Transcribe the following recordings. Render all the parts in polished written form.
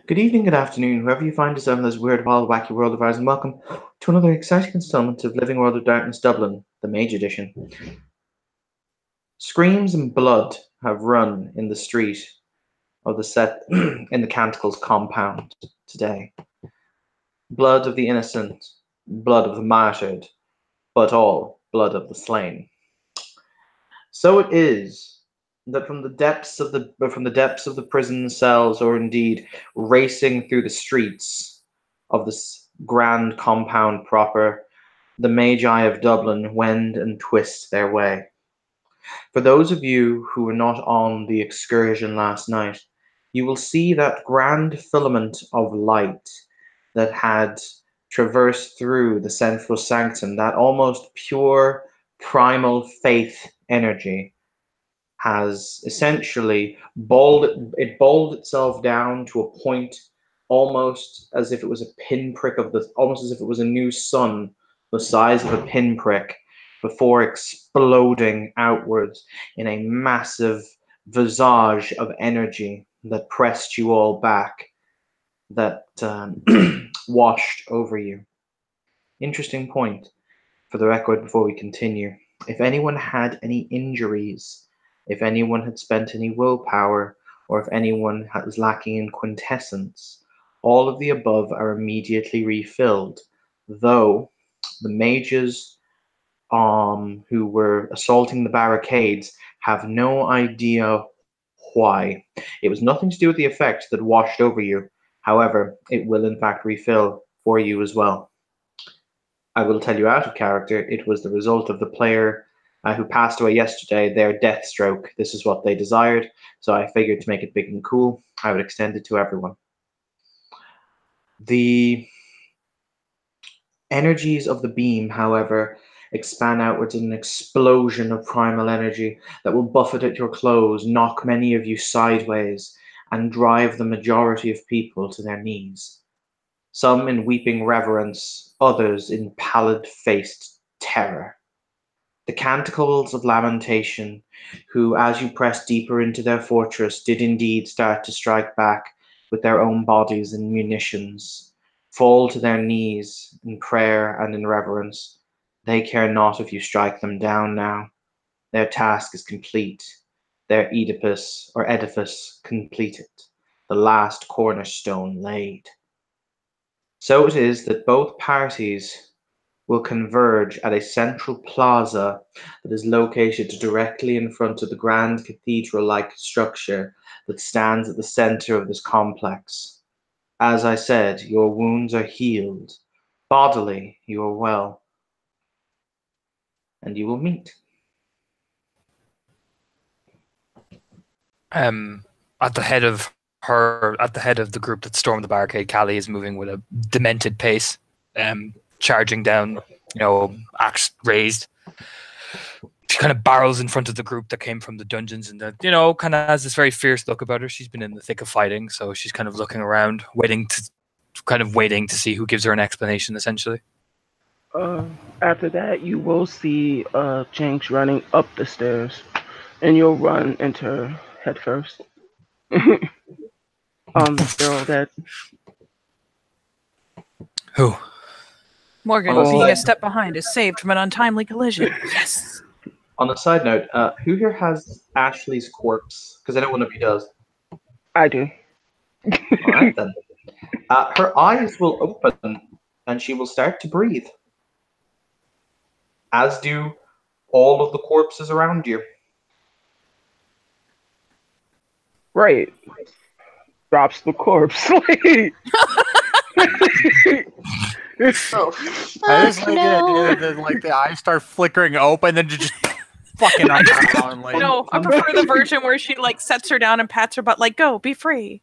Good evening, good afternoon, whoever you find yourself in this weird, wild, wacky world of ours, and welcome to another exciting installment of Living World of Darkness Dublin, the Mage Edition. Screams and blood have run in the street of the set in the Canticles compound today. Blood of the innocent, blood of the martyred, but all blood of the slain. So it is that from the depths of the prison cells, or indeed racing through the streets of this grand compound proper, the Magi of Dublin wend and twist their way. For those of you who were not on the excursion last night, you will see that grand filament of light that had traversed through the central sanctum, that almost pure primal faith energy has essentially balled itself down to a point almost as if it was a pinprick almost as if it was a new sun the size of a pinprick before exploding outwards in a massive visage of energy that pressed you all back, that washed over you. Interesting point for the record before we continue. If anyone had any injuries, if anyone had spent any willpower, or if anyone was lacking in quintessence, all of the above are immediately refilled, though the mages who were assaulting the barricades have no idea why. It was nothing to do with the effect that washed over you. However, it will in fact refill for you as well. I will tell you out of character, it was the result of the player who passed away yesterday, their death stroke. This is what they desired, so I figured to make it big and cool, I would extend it to everyone. The energies of the beam, however, expand outwards in an explosion of primal energy that will buffet at your clothes, knock many of you sideways, and drive the majority of people to their knees. Some in weeping reverence, others in pallid-faced terror. The Canticles of Lamentation, who, as you pressed deeper into their fortress, did indeed start to strike back with their own bodies and munitions, fall to their knees in prayer and in reverence. They care not if you strike them down now. Their task is complete, their edifice completed, the last cornerstone laid. So it is that both parties will converge at a central plaza that is located directly in front of the grand cathedral-like structure that stands at the center of this complex. As I said, your wounds are healed. Bodily, you are well. And you will meet. At the head of the group that stormed the barricade, Callie is moving with a demented pace, charging down, axe raised. She kind of barrels in front of the group that came from the dungeons, and kind of has this very fierce look about her. She's been in the thick of fighting, so she's kind of looking around, waiting to see who gives her an explanation, essentially. After that, you will see Jinx running up the stairs, and you'll run into her head first. They're all dead. Who? Morgan, being a step behind, is saved from an untimely collision. Yes! On a side note, who here has Ashley's corpse? Because I know one of you does. I do. All right, then. Her eyes will open, and she will start to breathe. As do all of the corpses around you. Right. Drops the corpse. I just like the idea that the eyes start flickering open, then just fucking down. No, I prefer the version where she sets her down and pats her butt, go, be free,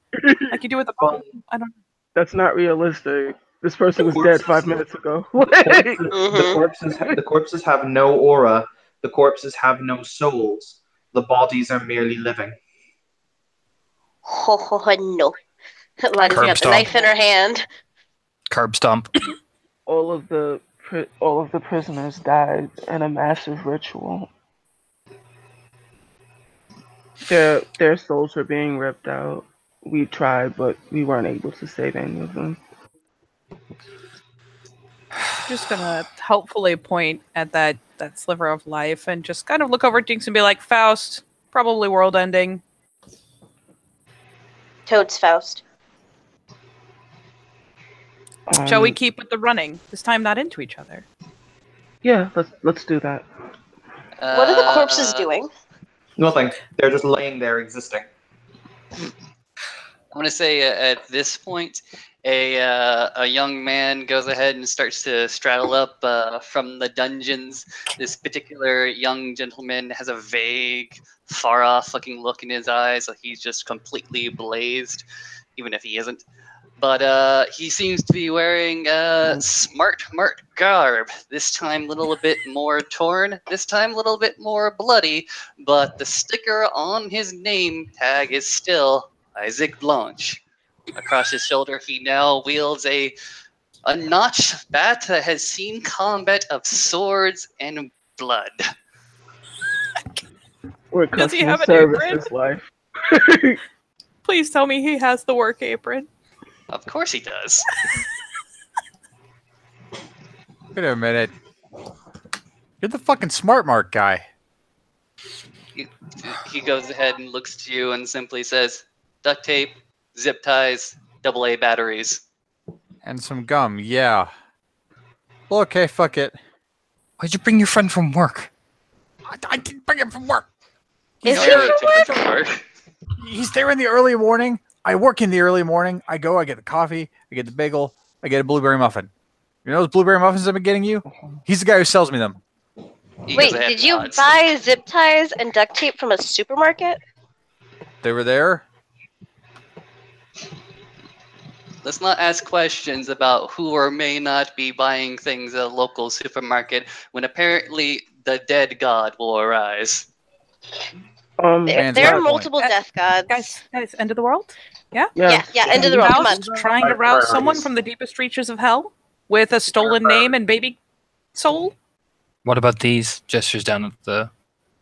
like you do with the bone. I don't. That's not realistic. This person was dead 5 minutes ago. The corpses have no aura. The corpses have no souls. The bodies are merely living. No. Ladi's got the knife in her hand. Curb stomp. All of the prisoners died in a massive ritual. Their souls are being ripped out. We tried, but we weren't able to save any of them. Just gonna helpfully point at that sliver of life and just kind of look over at Jinx and be like, Faust, probably world ending. Toad's Faust. Shall we keep with the running? This time not into each other. Yeah, let's do that. What are the corpses doing? Nothing. They're just laying there existing. I'm gonna say at this point, a young man goes ahead and starts to straddle up from the dungeons. This particular young gentleman has a vague, far-off looking look in his eyes, like he's just completely blazed, even if he isn't. But he seems to be wearing smart garb. This time a little bit more torn, this time a little bit more bloody, but the sticker on his name tag is still Isaac Blanche. Across his shoulder, he now wields a notched bat that has seen combat of swords and blood. We're Does he customer have an services life. Please tell me he has the work apron. Of course he does. Wait a minute. You're the fucking smart mark guy. He goes ahead and looks at you and simply says, duct tape, zip ties, AA batteries. And some gum, yeah. Well, okay, fuck it. Why'd you bring your friend from work? I didn't bring him from work. Is he Very from work? different work. He's there in the early morning. I work in the early morning. I go, I get the coffee, I get the bagel, I get a blueberry muffin. You know those blueberry muffins I've been getting you? He's the guy who sells me them. He Wait, goes ahead did and you nods. buy zip ties and duct tape from a supermarket? They were there. Let's not ask questions about who or may not be buying things at a local supermarket when apparently the dead god will arise. Man's There got are a point. multiple death gods. Guys, end of the world? Yeah, end of the world. Come on. Faust trying to rouse someone from the deepest reaches of hell with a stolen name and baby soul? What about these gestures down at the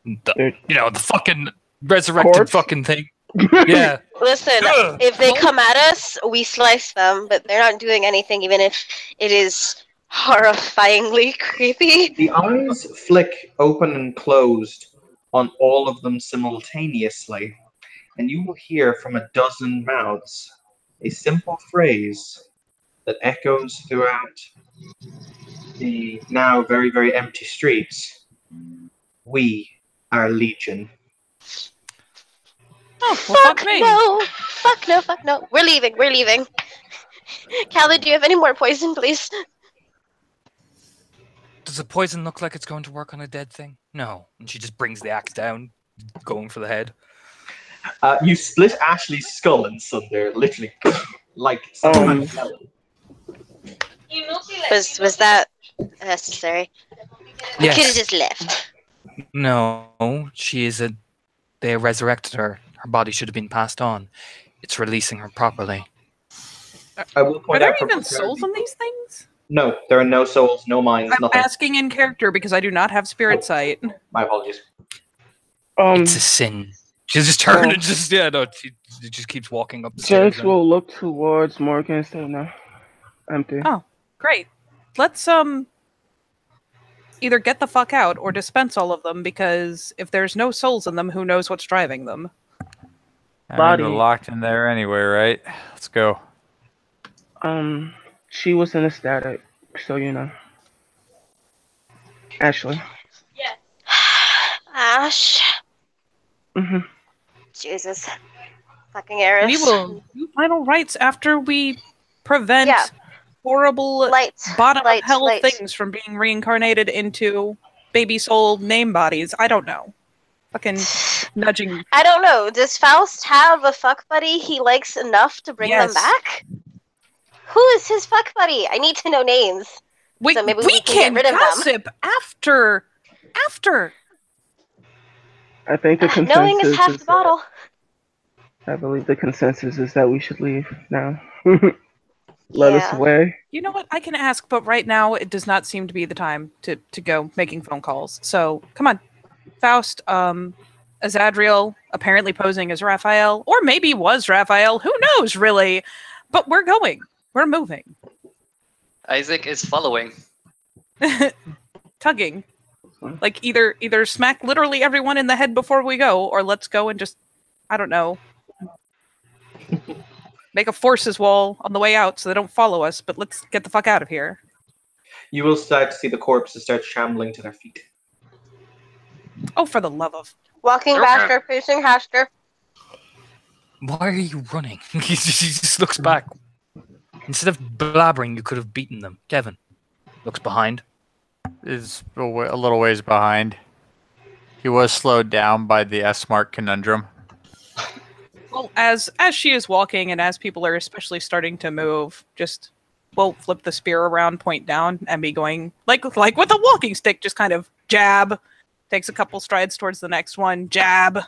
They're- the fucking resurrected Corpse? fucking thing? Yeah. Listen, if they come at us, we slice them, but they're not doing anything, even if it is horrifyingly creepy. The eyes flick open and closed on all of them simultaneously, and you will hear from a dozen mouths a simple phrase that echoes throughout the now very, very empty streets. We are Legion. Oh, well, fuck me. No! Fuck no. We're leaving. Callie, do you have any more poison, please? Does the poison look like it's going to work on a dead thing? No. And she just brings the axe down, going for the head. You split Ashley's skull in sunder, literally, like Um, Was that necessary? We could have Yes. just left. No, they resurrected her. Her body should have been passed on. It's releasing her properly. I will Are point there out for even clarity- souls in these things? No, there are no souls, no minds, I'm nothing. asking in character because I do not have spirit sight. My apologies. It's a sin. She'll just turn Oh. and she just keeps walking up the stairs. Jinx will look towards Morgan and say, no, empty. Oh. Great. Let's either get the fuck out or dispense all of them, because if there's no souls in them, who knows what's driving them? I mean, Body. we're locked in there anyway, right? Let's go. She was in a static, so you know. Ashley. Ash. Mm-hmm. Jesus. Fucking Eris. We will do final rites after we prevent Yeah. horrible Lights. bottom lights, of hell lights. things from being reincarnated into baby soul name bodies. I don't know. Fucking nudging. I don't know. Does Faust have a fuck buddy he likes enough to bring Yes. them back? Who is his fuck buddy? I need to know names. Wait, So maybe we we can can get rid of them. gossip after. I think the consensus Knowing is half the that- battle. I believe the consensus is that we should leave now. Let us Yeah. away. You know what? I can ask, but right now it does not seem to be the time to go making phone calls. So come on, Faust. Azadriel apparently posing as Raphael, or maybe was Raphael. Who knows, really? But we're going. We're moving. Isaac is following. Tugging. Like either smack literally everyone in the head before we go, or let's go and just, I don't know, make a forces wall on the way out so they don't follow us, but let's get the fuck out of here. You will start to see the corpses start shambling to their feet. Oh, for the love of... Walking faster, pacing faster. Why are you running? He just looks back. Instead of blabbering, you could have beaten them. Kevin looks behind. Is a little ways behind. He was slowed down by the S-Smart conundrum. Well, as she is walking and as people are especially starting to move, just we'll flip the spear around, point down, and be going like with a walking stick, just kind of jab. Takes a couple strides towards the next one, jab.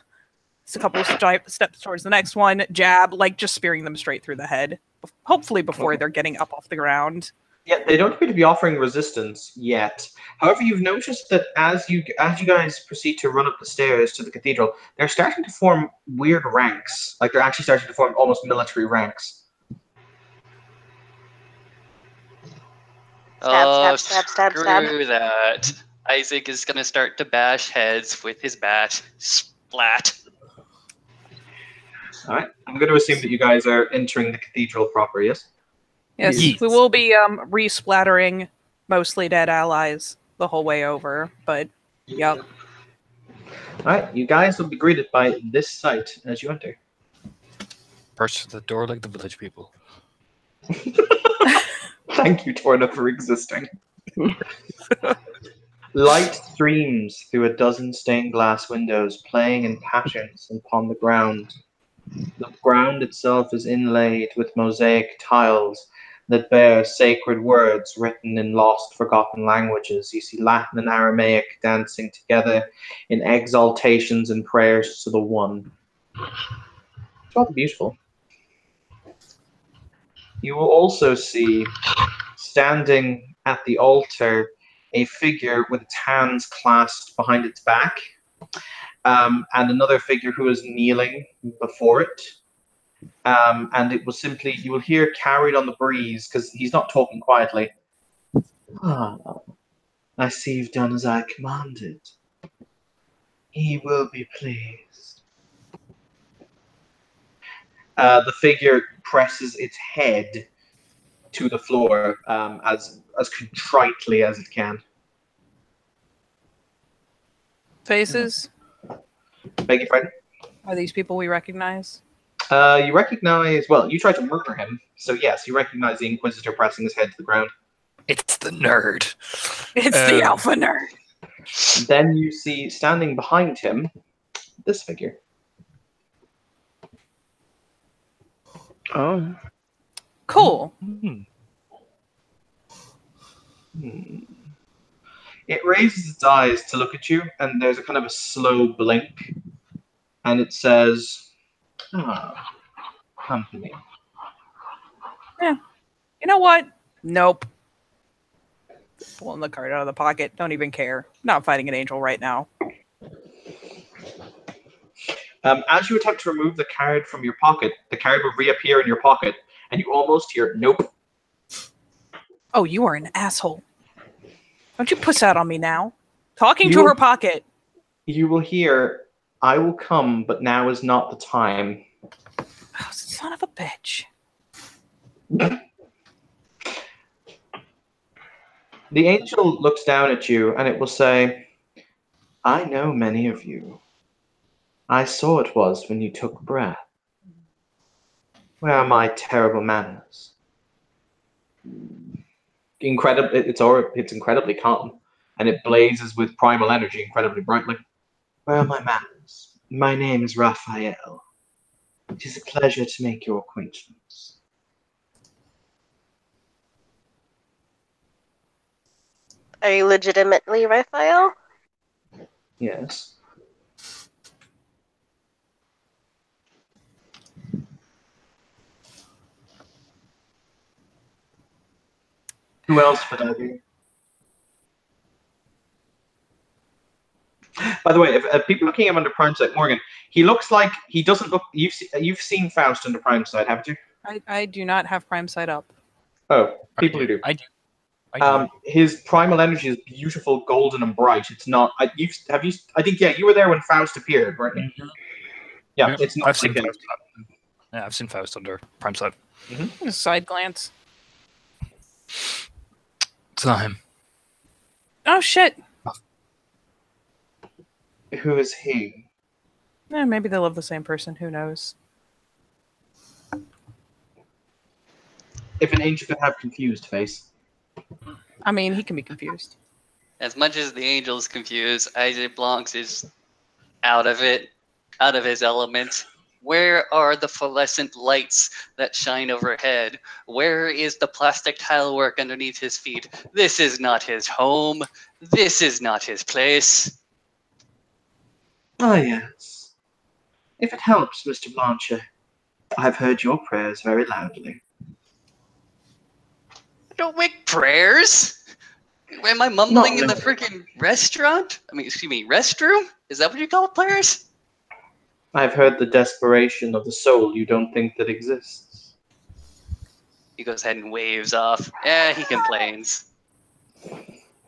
It's a couple steps towards the next one, jab, like just spearing them straight through the head. Hopefully before they're getting up off the ground. Yeah, they don't appear to be offering resistance yet. However, you've noticed that as you guys proceed to run up the stairs to the cathedral, they're starting to form weird ranks. Like they're actually starting to form almost military ranks. Stab, stab, stab, stab, stab. Screw that. Isaac is going to start to bash heads with his bat. Splat. All right, I'm going to assume that you guys are entering the cathedral proper, yes? Yes, Yes. we will be re-splattering mostly dead allies the whole way over, but yep. All right, you guys will be greeted by this sight as you enter. Burst to the door like the village people. Thank you, Torna, for existing. Light streams through a dozen stained glass windows, playing in patterns upon the ground. The ground itself is inlaid with mosaic tiles that bear sacred words written in lost, forgotten languages. You see Latin and Aramaic dancing together in exaltations and prayers to the One. It's rather beautiful. You will also see, standing at the altar, a figure with its hands clasped behind its back, and another figure who is kneeling before it. And it will simply, you will hear carried on the breeze, because he's not talking quietly. Ah, I see you've done as I commanded. He will be pleased. The figure presses its head to the floor as contritely as it can. Faces? Beg your pardon? Are these people we recognize? You recognize, well, you tried to murder him, so yes, you recognize the Inquisitor pressing his head to the ground. It's the nerd. It's the alpha nerd. Then you see, standing behind him, this figure. Oh. Cool. It raises its eyes to look at you, and there's a kind of a slow blink, and it says, company. Yeah. You know what? Nope. Pulling the card out of the pocket. Don't even care. Not fighting an angel right now. As you attempt to remove the card from your pocket, the card will reappear in your pocket, and you almost hear, nope. Oh, you are an asshole. Don't you puss out on me now. Talking to her pocket. You will hear, I will come, but now is not the time. Oh, son of a bitch. The angel looks down at you, and it will say, I know many of you. I saw it was when you took breath. Where are my terrible manners? It's incredibly calm, and it blazes with primal energy incredibly brightly. Where are my manners? My name is Raphael. It is a pleasure to make your acquaintance. Are you legitimately Raphael? Yes. Who else would I be? By the way, if people looking at him under prime sight, Morgan, he looks like he doesn't look. You've seen Faust under prime sight, haven't you? I do not have prime sight up. Oh, people who do. I do. I do. His primal energy is beautiful, golden, and bright. It's not. I think you were there when Faust appeared, right? Mhm. Yeah, it's not. I've seen like him. Faust. Yeah, I've seen Faust under prime sight. Side glance. It's not him. Oh shit. Who is he? Maybe they love the same person. Who knows? If an angel could have confused face. I mean, he can be confused. As much as the angel's confused, Isaac Blancs is out of it, out of his element. Where are the fluorescent lights that shine overhead? Where is the plastic tile work underneath his feet? This is not his home. This is not his place. Ah, yes. If it helps, Mr. Blanche, I've heard your prayers very loudly. Don't make prayers. Am I mumbling in the freaking restaurant? Excuse me, restroom? Is that what you call prayers? I've heard the desperation of the soul you don't think that exists. He goes ahead and waves off. He complains.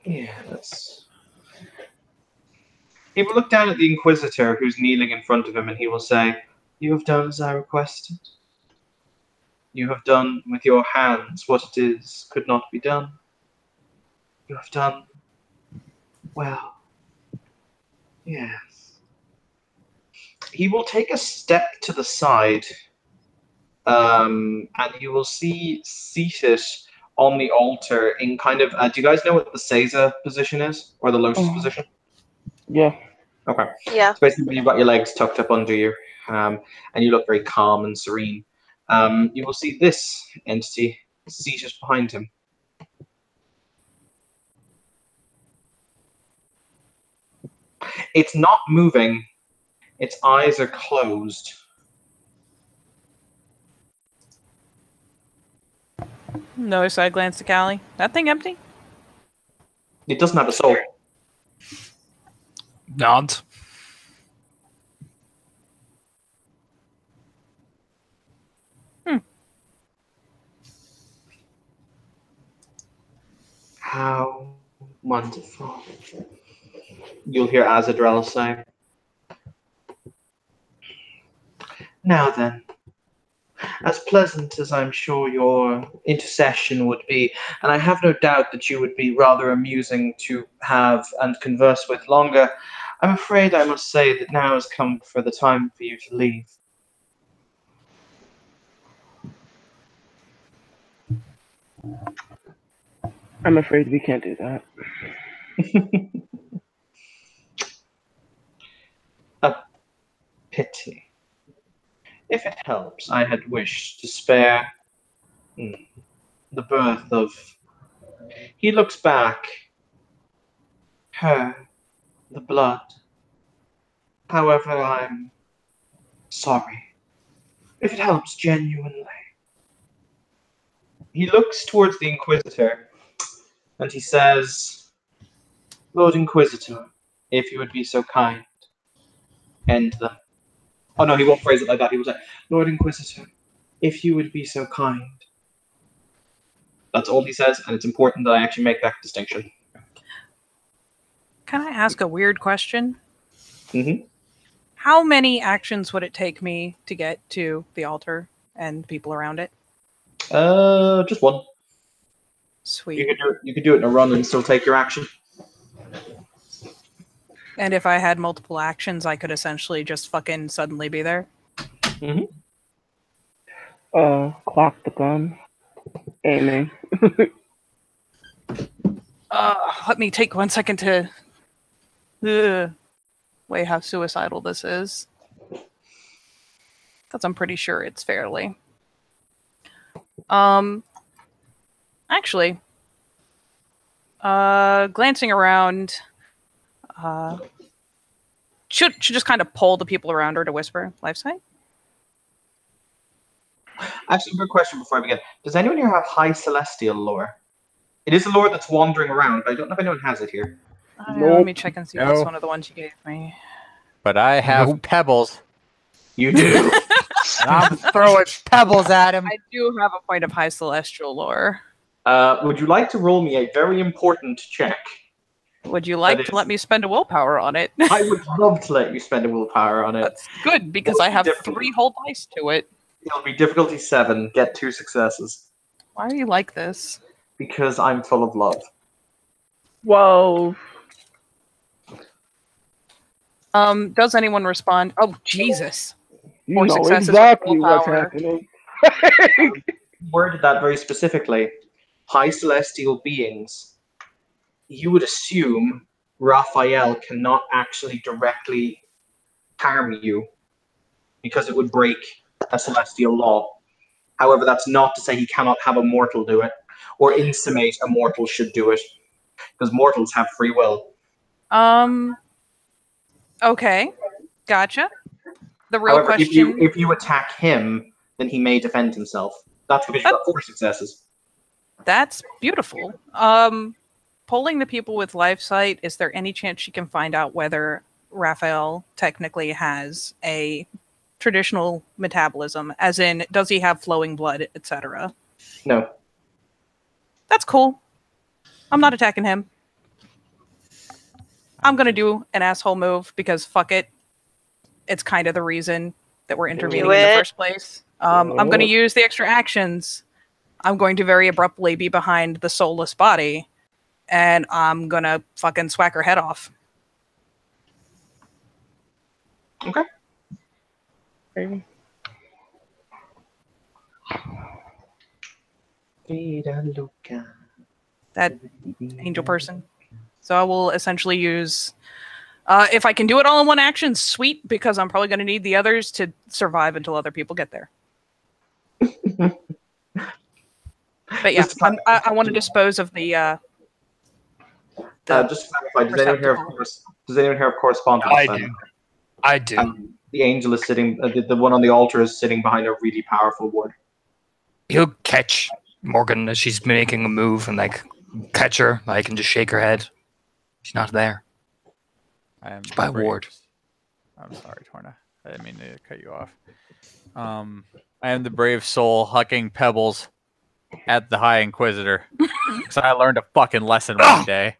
Yes. He will look down at the Inquisitor who's kneeling in front of him and he will say, "You have done as I requested. You have done with your hands what it is could not be done. You have done well. Yes." He will take a step to the side, and you will see seated on the altar in kind of. Do you guys know what the Seiza position is, or the Lotus position? Yeah. Okay. Yeah. So basically, when you've got your legs tucked up under you, and you look very calm and serene. You will see this entity seated behind him. It's not moving. Its eyes are closed. Another side glance to Callie. That thing empty? It doesn't have a soul. Nods. How wonderful. You'll hear Azadrel say. Now then, as pleasant as I'm sure your intercession would be, and I have no doubt that you would be rather amusing to have and converse with longer, I'm afraid I must say that now has come for the time for you to leave. I'm afraid we can't do that. A pity. If it helps, I had wished to spare the birth of... He looks back. Her. The blood. However, I'm sorry. If it helps genuinely. He looks towards the Inquisitor, and he says, Lord Inquisitor, if you would be so kind, end them. Oh no, he won't phrase it like that. He will say, Lord Inquisitor, if you would be so kind. That's all he says, and it's important that I actually make that distinction. Can I ask a weird question? Mm-hmm. How many actions would it take me to get to the altar and the people around it? Just one. Sweet. You could do it in a run and still take your action. And if I had multiple actions, I could essentially just fucking suddenly be there? Mm-hmm. Clock the gun. Aiming. Let me take 1 second to weigh how suicidal this is. Because I'm pretty sure it's fairly. Actually, glancing around, should just kind of pull the people around her to whisper, life sight? Actually, good question before I begin. Does anyone here have high celestial lore? It is a lore that's wandering around, but I don't know if anyone has it here. Let me check and see if No. it's one of the ones you gave me. But I have Nope. pebbles, You do. and I'm throwing pebbles at him. I do have a point of high celestial lore. Would you like to roll me a very important check? Would you like That to is- let me spend a willpower on it? I would love to let you spend a willpower on it. That's good because I have 3 whole dice to it. It'll be difficulty 7. Get 2 successes. Why are you like this? Because I'm full of love. Well, Does anyone respond? Oh, Jesus. you 4 know successes with exactly what's willpower. happening. Worded that very specifically. High celestial beings. You would assume Raphael cannot actually directly harm you because it would break a celestial law. However, that's not to say he cannot have a mortal do it or intimate a mortal should do it because mortals have free will. Okay. Gotcha. The real However, question... if you attack him, then he may defend himself. That's because you got 4 successes. That's beautiful. Polling the people with life sight, is there any chance she can find out whether Raphael technically has a traditional metabolism, as in, does he have flowing blood, etc.? No. That's cool. I'm not attacking him. I'm going to do an asshole move because fuck it. It's kind of the reason that we're intervening in the it. first place. I'm going to use the extra actions. I'm going to very abruptly be behind the soulless body, and I'm going to fucking swack her head off. Okay. That angel person. So I will essentially use... if I can do it all in one action, sweet, because I'm probably going to need the others to survive until other people get there. But yeah, I want to dispose of the just to clarify, does anyone hear of correspondence? I do. The angel is sitting, the one on the altar is sitting behind a really powerful wood. He'll catch Morgan as she's making a move and like catch her, like, and just shake her head. She's not there. I am By brave. ward. I'm sorry, Torna. I didn't mean to cut you off. I am the brave soul hucking pebbles at the High Inquisitor. Because I learned a fucking lesson one day.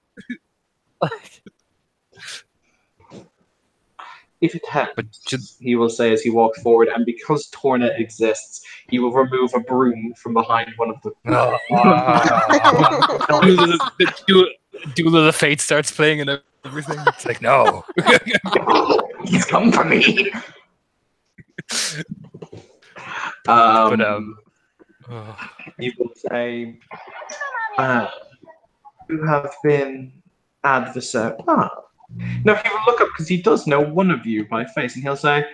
If it happens, But just, he will say as he walks forward, and because Torna exists, he will remove a broom from behind one of the... Duel of the Fate starts playing and everything. It's like, no. He's come for me! But He will say, you have been adversary. No, he will look up because he does know one of you by face, and he'll say,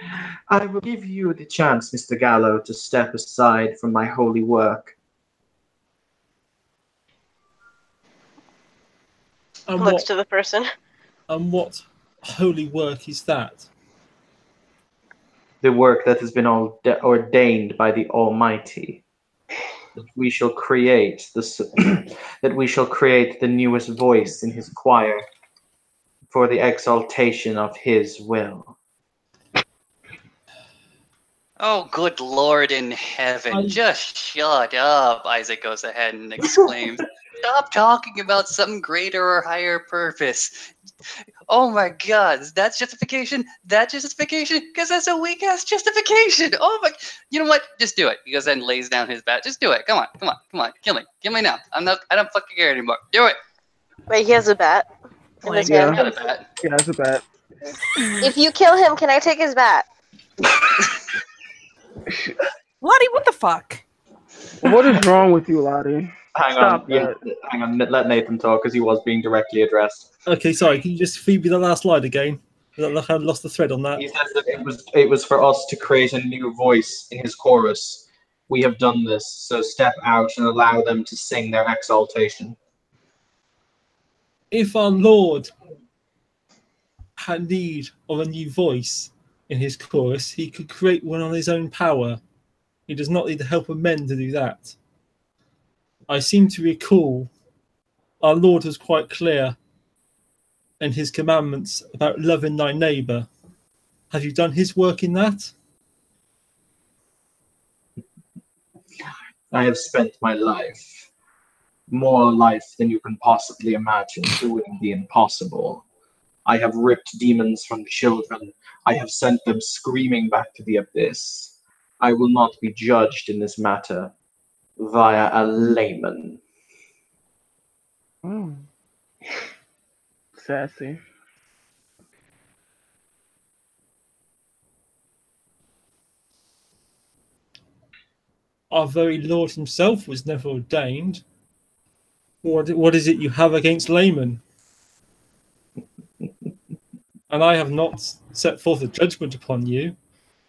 I will give you the chance, Mr. Gallo, to step aside from my holy work. And Looks to the person. what holy work is that? The work that has been ordained by the Almighty. That we shall create that we shall create the newest voice in his choir for the exaltation of his will. Oh, good Lord in heaven. Just shut up, Isaac goes ahead and exclaims. Stop talking about some greater or higher purpose. Oh my God, that's justification? That justification? Because that's a weak-ass justification. Oh my... You know what? Just do it. He goes ahead and lays down his bat. Just do it. Come on. Kill me. Kill me now. I don't fucking care anymore. Do it. Wait, he has a bat. In his Yeah. hand. Got a bat. Yeah, that's a bat. If you kill him, can I take his bat? Lottie, what the fuck? What is wrong with you, Lottie? Hang Stop on, yeah, hang on. Let Nathan talk because he was being directly addressed. Okay, sorry, can you just feed me the last line again? I lost the thread on that. He says that it was for us to create a new voice in his chorus. We have done this, so step out and allow them to sing their exaltation. If our Lord had need of a new voice in his chorus, he could create one on his own power. He does not need the help of men to do that. I seem to recall our Lord was quite clear and his commandments about loving thy neighbour. Have you done his work in that? I have spent my life, more life than you can possibly imagine, doing the impossible. I have ripped demons from children. I have sent them screaming back to the abyss. I will not be judged in this matter via a layman. Sassy. Our very Lord himself was never ordained. What is it you have against laymen? And I have not set forth a judgment upon you,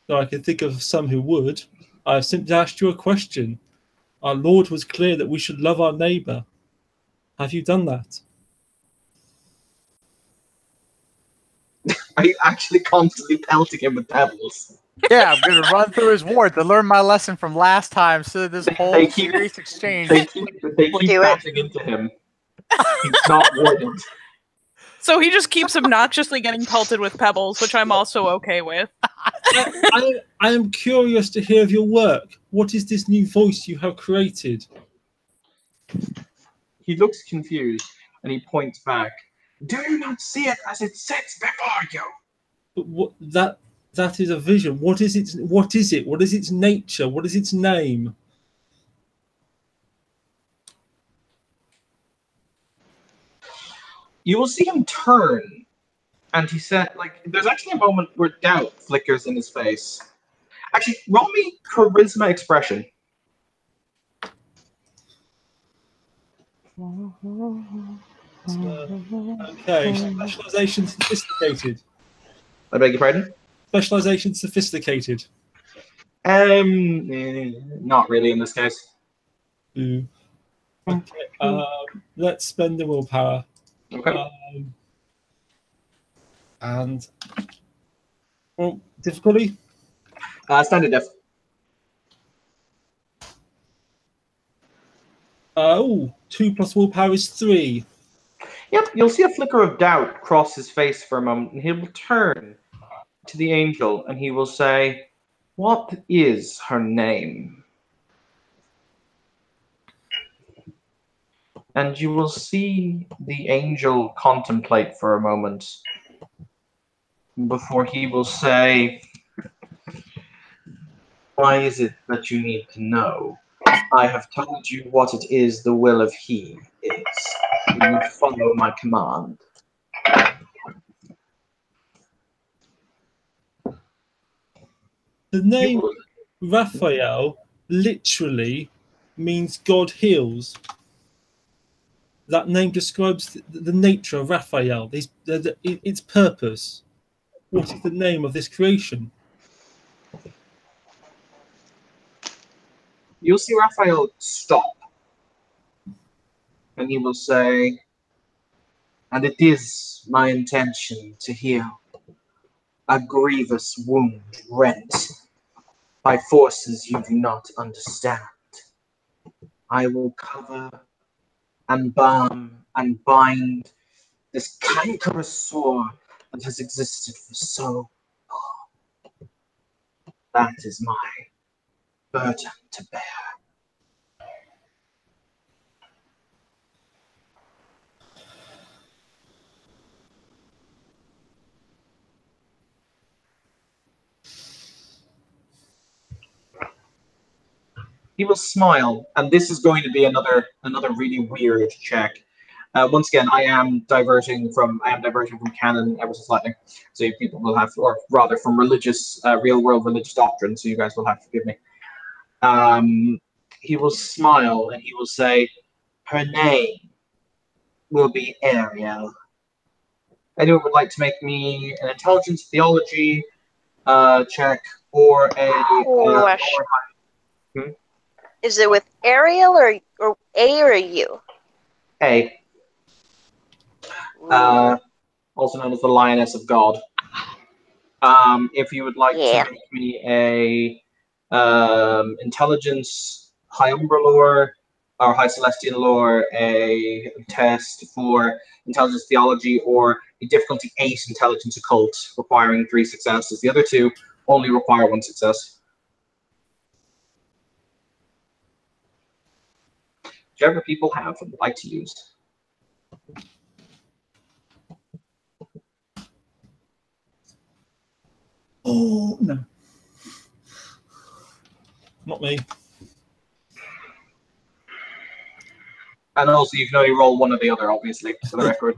though I can think of some who would. I have simply asked you a question. Our Lord was clear that we should love our neighbour. Have you done that? Are you actually constantly pelting him with pebbles? Yeah, I'm gonna run through his ward to learn my lesson from last time, so that this whole They keep- serious exchange. They keep Do it. bashing into him. He's not warded. So he just keeps obnoxiously getting pelted with pebbles, which I'm also okay with. I am curious to hear of your work. What is this new voice you have created? He looks confused and he points back. Do you not see it as it sits before you? But what that is a vision. What is it? What is it? What is its nature? What is its name? You will see him turn, and he said, like, there's actually a moment where doubt flickers in his face. Actually, roll me charisma expression. Okay, specialization sophisticated. I beg your pardon? Specialization sophisticated. Not really in this case. Ooh. Okay, let's spend the willpower. Okay. And well, difficulty? Standard def. 2 plus willpower is 3. Yep, you'll see a flicker of doubt cross his face for a moment, and he will turn to the angel and he will say, "What is her name?" And you will see the angel contemplate for a moment before he will say, "Why is it that you need to know? I have told you what it is the will of he is. You follow my command." The name Raphael literally means God heals. That name describes the nature of Raphael, its purpose. What is the name of this creation? You'll see Raphael stop. And he will say, "And it is my intention to heal a grievous wound rent by forces you do not understand. I will cover and balm and bind this cankerous sore that has existed for so long. That is my burden to bear." He will smile, and this is going to be another really weird check. Once again, I am diverging from canon ever so slightly, so people will have, or rather, from religious, real world religious doctrine. So you guys will have to forgive me. He will smile and he will say, "Her name will be Ariel." Anyone would like to make me an intelligence theology check or a? Is it with Ariel or A or a U? A. Also known as the Lioness of God. If you would like to make me a intelligence Hyumbralore or High Celestial Lore a test for Intelligence Theology, or a difficulty 8 Intelligence Occult, requiring 3 successes. The other 2 only require 1 success. Whichever people have and would like to use. Oh, no. Not me. And also, you can only roll one or the other, obviously, for the record.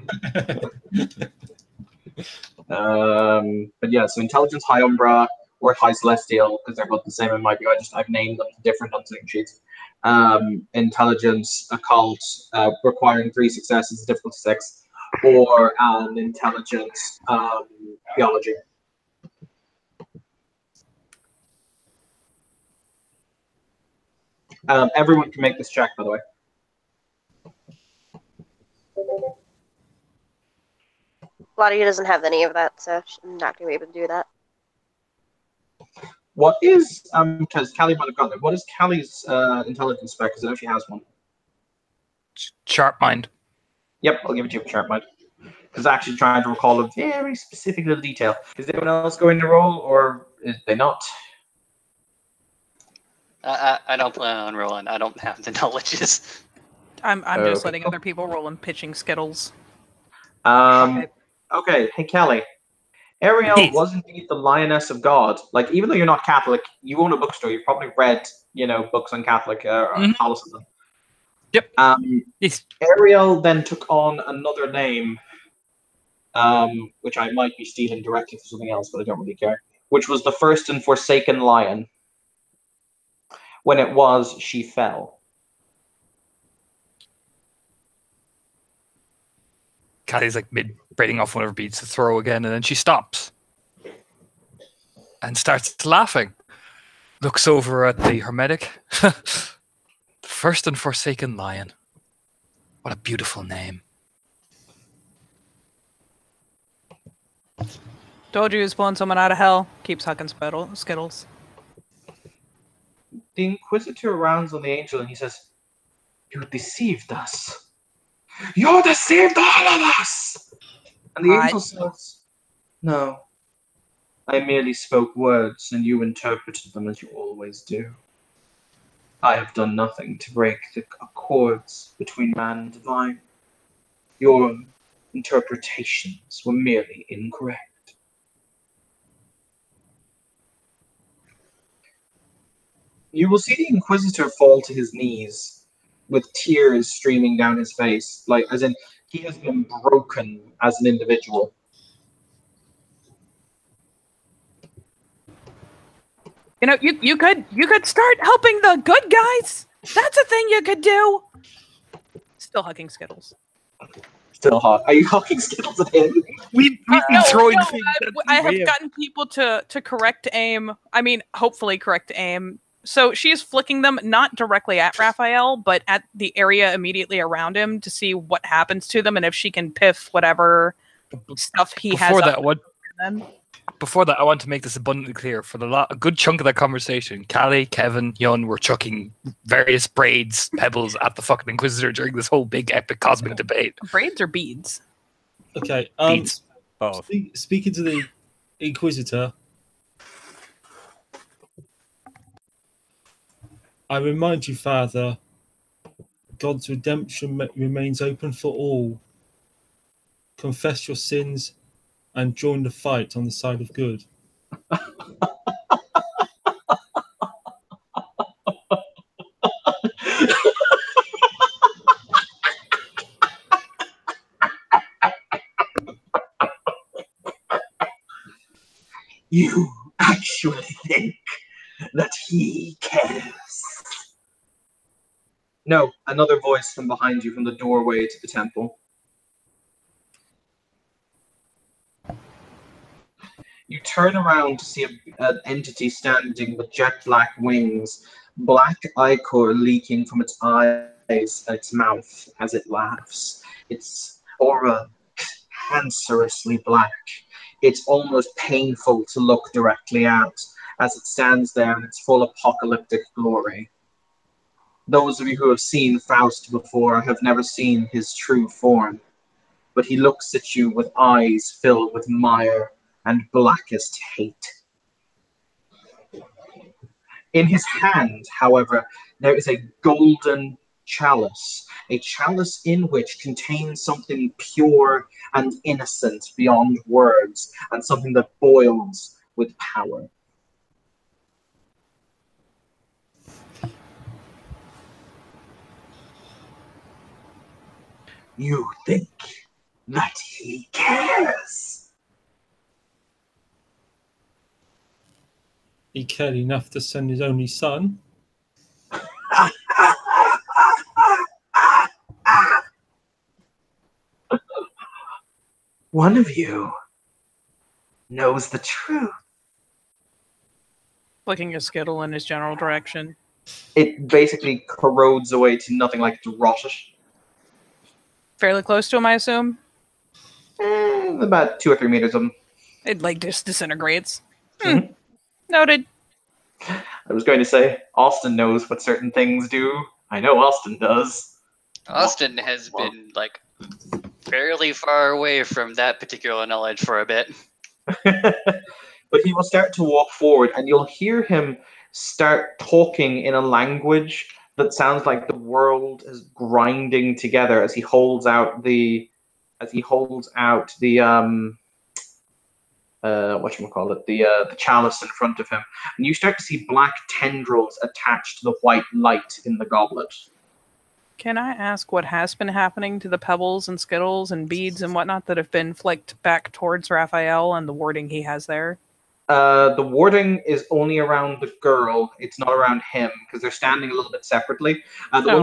But yeah, so Intelligence High Umbra or High Celestial, because they're both the same in my view. I've named them different on certain sheets. Intelligence Occult, requiring 3 successes, difficulty 6, or an Intelligence Theology. Everyone can make this check, by the way. Claudia doesn't have any of that, so she's not going to be able to do that. What is, because Callie might have gotten it, what is Callie's intelligence spec? Because I know she has one. Sharp mind. Yep, I'll give it to you for sharp mind. Because I'm actually trying to recall a very specific little detail. Is anyone else going to roll, or is they not? I don't plan on rolling. I don't have the knowledges. I'm just Okay, letting cool. other people roll and pitching Skittles. Okay, hey Kelly. Ariel Yes. was indeed the Lioness of God. Like, even though you're not Catholic, you own a bookstore. You've probably read, books on Catholic Catholicism. Yep. Yes. Ariel then took on another name, which I might be stealing directly from something else, but I don't really care. Which was the first and forsaken lion. When it was, she fell. Callie's like mid braiding off one of her beads to throw again, and then she stops and starts laughing. Looks over at the hermetic. The first and forsaken lion. What a beautiful name. Told you he was pulling someone out of hell. Keeps hucking Skittles. The Inquisitor rounds on the angel and he says, "You deceived us. You deceived all of us!" And the angel says, "No. I merely spoke words and you interpreted them as you always do. I have done nothing to break the accords between man and divine. Your interpretations were merely incorrect." You will see the Inquisitor fall to his knees with tears streaming down his face, like as in he has been broken as an individual. You could start helping the good guys. That's a thing you could do. Still hugging Skittles. Still hot. Are you hucking Skittles at him? We've been throwing things I have gotten people to correct aim. I mean, hopefully correct aim. So she's flicking them not directly at Raphael, but at the area immediately around him to see what happens to them and if she can piff whatever stuff he has. Before that, I want to make this abundantly clear. For a good chunk of that conversation, Callie, Kevin, Yun were chucking various braids, pebbles at the fucking Inquisitor during this whole big epic cosmic debate. Braids or beads? Okay. Beads. Both. Speaking to the Inquisitor, I remind you, Father, God's redemption remains open for all. Confess your sins and join the fight on the side of good. You actually think that he cares? No, another voice from behind you from the doorway to the temple. You turn around to see an entity standing with jet black wings, black ichor leaking from its eyes and its mouth as it laughs. Its aura cancerously black. It's almost painful to look directly at as it stands there in its full apocalyptic glory. Those of you who have seen Faust before have never seen his true form, but he looks at you with eyes filled with mire and blackest hate. In his hand, however, there is a golden chalice, a chalice in which contains something pure and innocent beyond words, and something that boils with power. You think that he cares? He cared enough to send his only son. One of you knows the truth. Flicking a skittle in his general direction. It basically corrodes away to nothing like to rot it. Fairly close to him, I assume. About 2 or 3 meters of them. It like just disintegrates. Mhm. Noted. I was going to say, Austin knows what certain things do. I know Austin does. Austin has been like fairly far away from that particular knowledge for a bit. But he will start to walk forward, and you'll hear him start talking in a language that sounds like the world is grinding together as he holds out the whatchamacallit, the chalice in front of him, and you start to see black tendrils attached to the white light in the goblet. Can I ask what has been happening to the pebbles and skittles and beads and whatnot that have been flicked back towards Raphael and the warding he has there? The warding is only around the girl. It's not around him because they're standing a little bit separately. The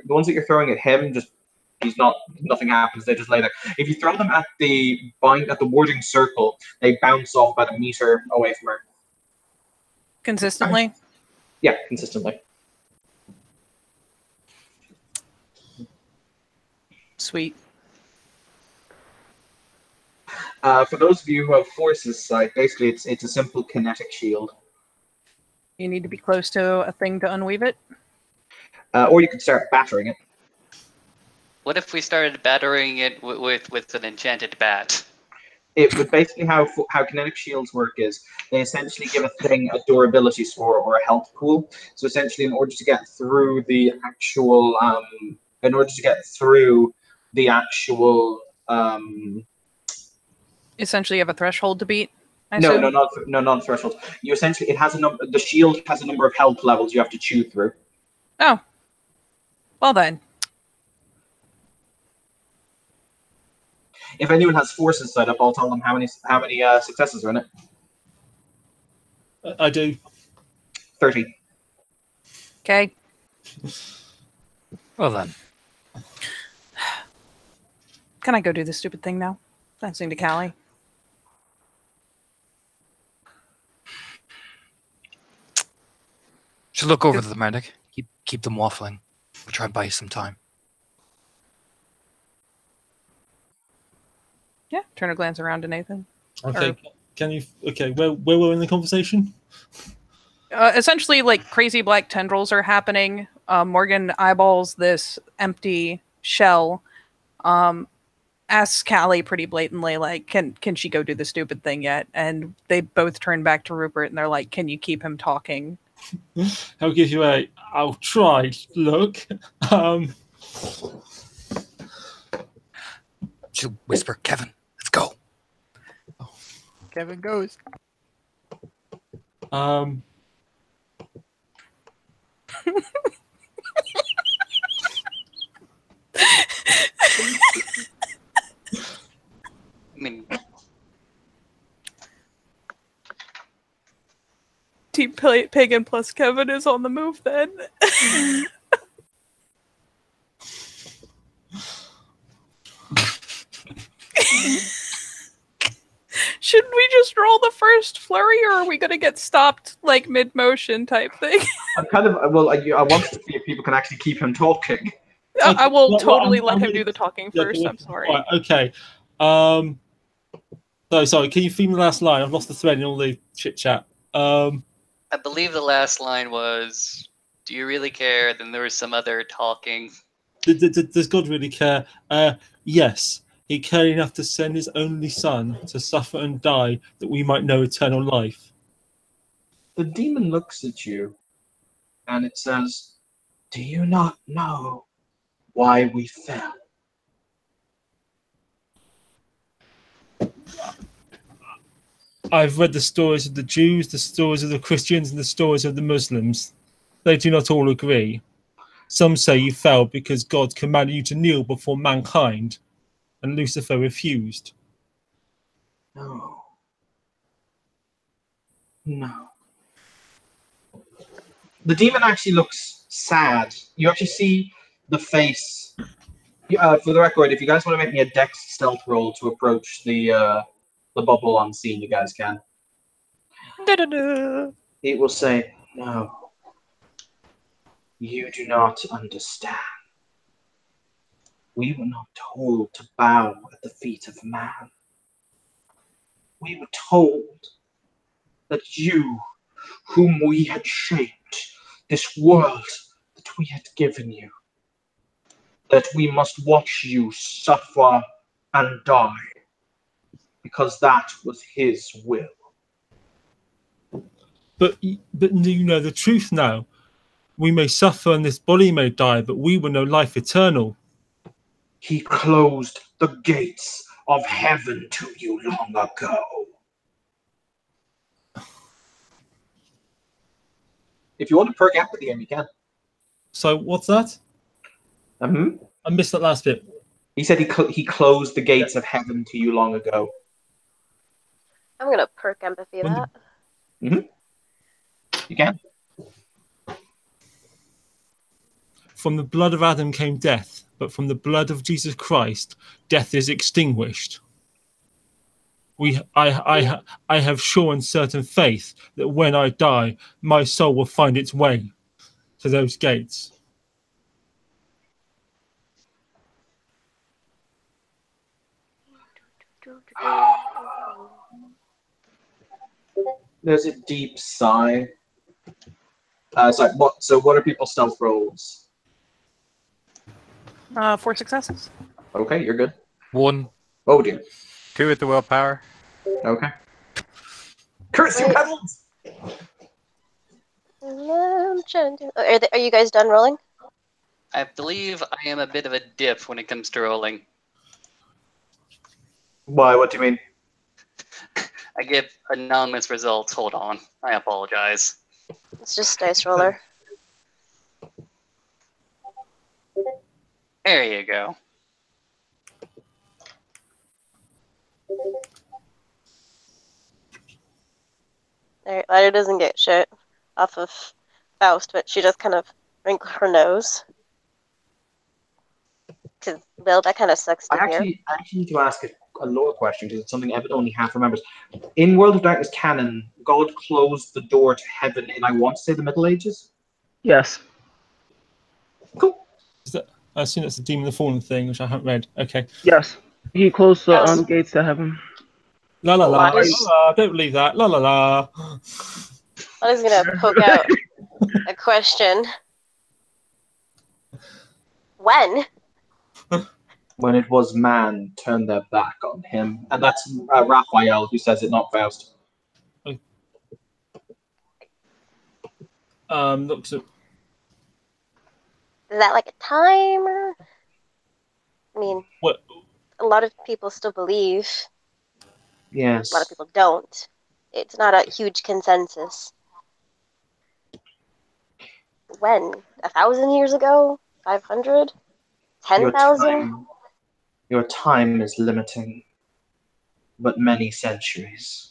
ones that you're throwing at him, nothing happens. They just lay there. If you throw them at the warding circle, they bounce off about a meter away from her. Consistently? Yeah, consistently. Sweet. For those of you who have forces sight, basically it's a simple kinetic shield. You need to be close to a thing to unweave it? Or you could start battering it. What if we started battering it with an enchanted bat? It would basically how kinetic shields work is they essentially give a thing a durability score or a health pool. So essentially, in order to get through the actual Essentially, you have a threshold to beat. No, not threshold. You essentially it has a number. The shield has a number of health levels you have to chew through. Oh, well then. If anyone has forces set up, I'll tell them how many successes are in it. I do. 30. Okay. Well then. Can I go do this stupid thing now? Dancing to Callie. Should look over to the medic. Keep them waffling. We'll try and buy you some time. Yeah. Turn a glance around to Nathan. Okay. Can you? Okay. Where we're in the conversation? Essentially, like crazy black tendrils are happening. Morgan eyeballs this empty shell. Asks Callie pretty blatantly, like, can she go do the stupid thing yet? And they both turn back to Rupert and they're like, can you keep him talking? I'll give you I'll try. Look. She'll whisper, Kevin, let's go. Kevin goes. I mean, Team Pagan plus Kevin is on the move then. Shouldn't we just roll the first flurry, or are we going to get stopped like mid-motion type thing? I'm kind of I want to see if people can actually keep him talking. I will totally I'm let him gonna- do the talking first. I'm sorry. Right, okay. So sorry. Can you feed me the last line? I've lost the thread in all the chit chat. I believe the last line was, Do you really care? Then there was some other talking. Does God really care? Yes. He cared enough to send his only son to suffer and die that we might know eternal life. The demon looks at you and it says, "Do you not know why we fell?" I've read the stories of the Jews, the stories of the Christians, and the stories of the Muslims. They do not all agree. Some say you fell because God commanded you to kneel before mankind, and Lucifer refused. No. No. The demon actually looks sad. You actually see the face. For the record, if you guys want to make me a dex stealth roll to approach the bubble unseen, you guys can. Da-da-da. It will say, "No. You do not understand. We were not told to bow at the feet of man. We were told that you, whom we had shaped, this world that we had given you, that we must watch you suffer and die, because that was his will." But you know the truth now. We may suffer and this body may die, but we will know life eternal. He closed the gates of heaven to you long ago. If you want to perk empathy, you can. So what's that? I missed that last bit. He said he closed the gates of heaven to you long ago. I'm gonna perk empathy When that. You can. From the blood of Adam came death, but from the blood of Jesus Christ, death is extinguished. I have sure and certain faith that when I die, my soul will find its way to those gates. There's a deep sigh. So what are people's stealth rolls? 4 successes. Okay, you're good. 1. Oh dear. 2 with the willpower. Okay. Curse you, Wait. peasants! I'm trying to. Are you guys done rolling? I believe I am a bit of a dip when it comes to rolling. Why? What do you mean? I get anonymous results. Hold on. I apologize. It's just dice roller. There you go. Alright, Lyra doesn't get shit off of Faust, but she just kind of wrinkles her nose. Because, Bill, that kind of sucks to I hear. actually need to ask a lore question because it's something Evan only half remembers. In World of Darkness canon, God closed the door to heaven in, I want to say, the Middle Ages? Yes. Cool. I assume that's the Demon of the Fallen thing, which I haven't read. Okay. Yes. He closed the Yes. gates to heaven. La la la. What is- La, la, don't believe that. La la la. I was gonna poke out a question. When? When it was man turned their back on him. And that's Raphael who says it, not Faust. Looks at Is that like a timer? I mean, what? a lot of people still believe. Yes. A lot of people don't. It's not a huge consensus. When? 1,000 years ago? 500? 10,000? Your time is limiting, but many centuries.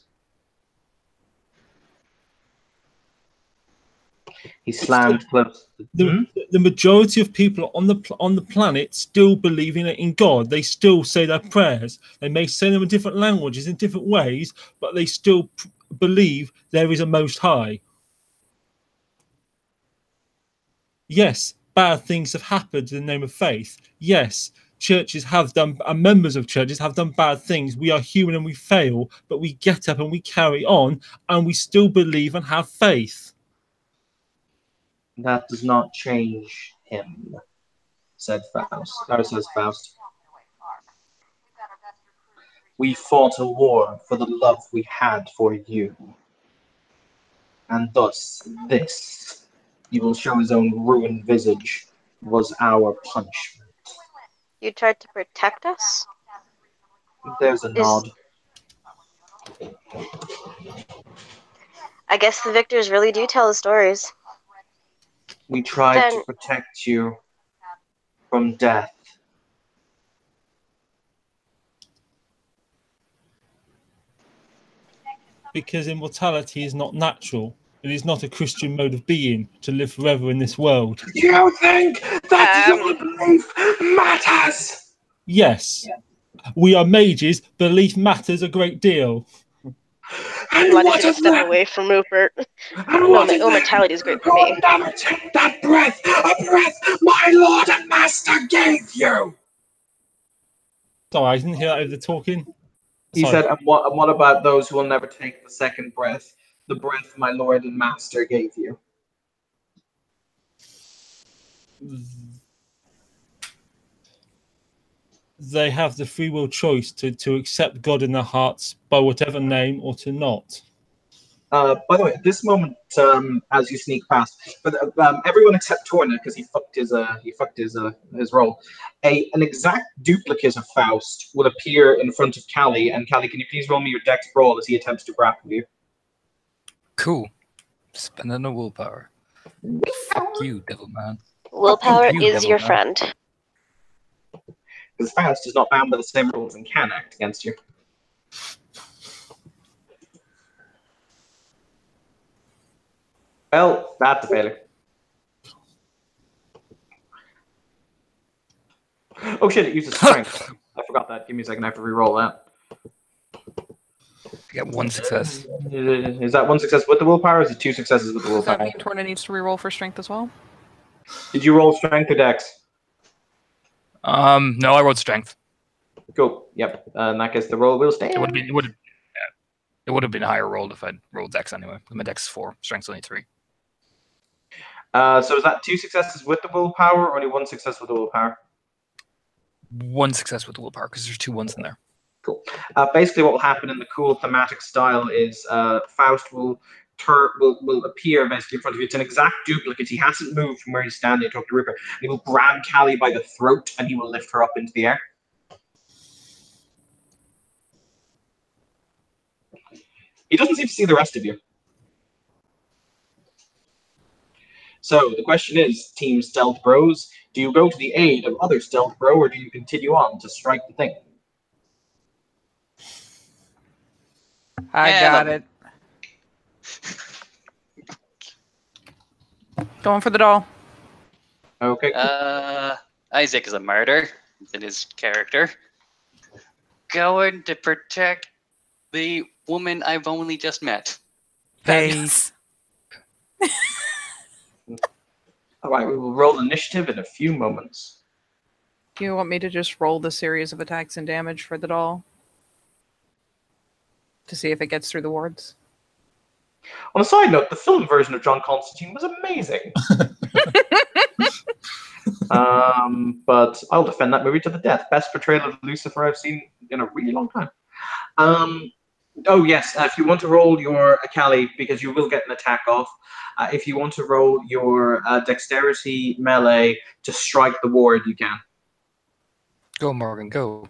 He slammed close. The majority of people on the planet still believe in God. They still say their prayers. They may say them in different languages, in different ways, but they still believe there is a Most High. Yes, bad things have happened in the name of faith. Yes, churches have done, and members of churches have done bad things. We are human and we fail, but we get up and we carry on, and we still believe and have faith. That does not change him, said Faust. Or says Faust. We fought a war for the love we had for you. And thus, this, he will show his own ruined visage, was our punishment. You tried to protect us? There's a nod. I guess the victors really do tell the stories. We tried to protect you from death. Because immortality is not natural. It is not a Christian mode of being to live forever in this world. You think that your belief matters? Yes. We are mages. Belief matters a great deal. I'm not going to step away from Rupert. No, immortality is great for me. Never take that breath, a breath my lord and master gave you. Sorry, I didn't hear that over the talking. He said, and what about those who will never take the second breath, the breath my lord and master gave you? They have the free will choice to accept God in their hearts by whatever name or to not. By the way, at this moment, as you sneak past, but everyone except Torna, because he fucked his role. An exact duplicate of Faust will appear in front of Callie, and Callie, can you please roll me your dex brawl as he attempts to grapple you? Cool. Spending the willpower. Fuck you, devil man. Willpower You, is devil your man. friend. Because Faust is not bound by the same rules and can act against you. Well, that's a failure. Oh shit, it uses strength. I forgot that. Give me a second, I have to re-roll that. I get one success. Is that one success with the willpower, or is it two successes with the Does that willpower? mean Torna needs to reroll for strength as well? Did you roll strength or dex? No, I rolled strength. Cool. Yep. In that case, the roll will stay. It would have been a higher roll if I'd rolled dex anyway. My dex is 4, strength's only 3. So is that two successes with the willpower, or only one success with the willpower? One success with the willpower because there's 2 ones in there. Cool. Basically, what will happen in the cool thematic style is Faust will appear basically in front of you. It's an exact duplicate. He hasn't moved from where he's standing to talk to Rupert. He will grab Callie by the throat and he will lift her up into the air. He doesn't seem to see the rest of you. So the question is, Team Stealth Bros, do you go to the aid of other Stealth Bro, or do you continue on to strike the thing? I got it. Going for the doll. Okay. Isaac is a martyr in his character. Going to protect the woman I've only just met. Face. All right, we will roll initiative in a few moments. Do you want me to just roll the series of attacks and damage for the doll? To see if it gets through the wards? On a side note, the film version of John Constantine was amazing. But I'll defend that movie to the death. Best portrayal of Lucifer I've seen in a really long time. Oh yes, if you want to roll your Callie, because you will get an attack off, if you want to roll your dexterity melee to strike the ward, you can. Go, Morgan, go.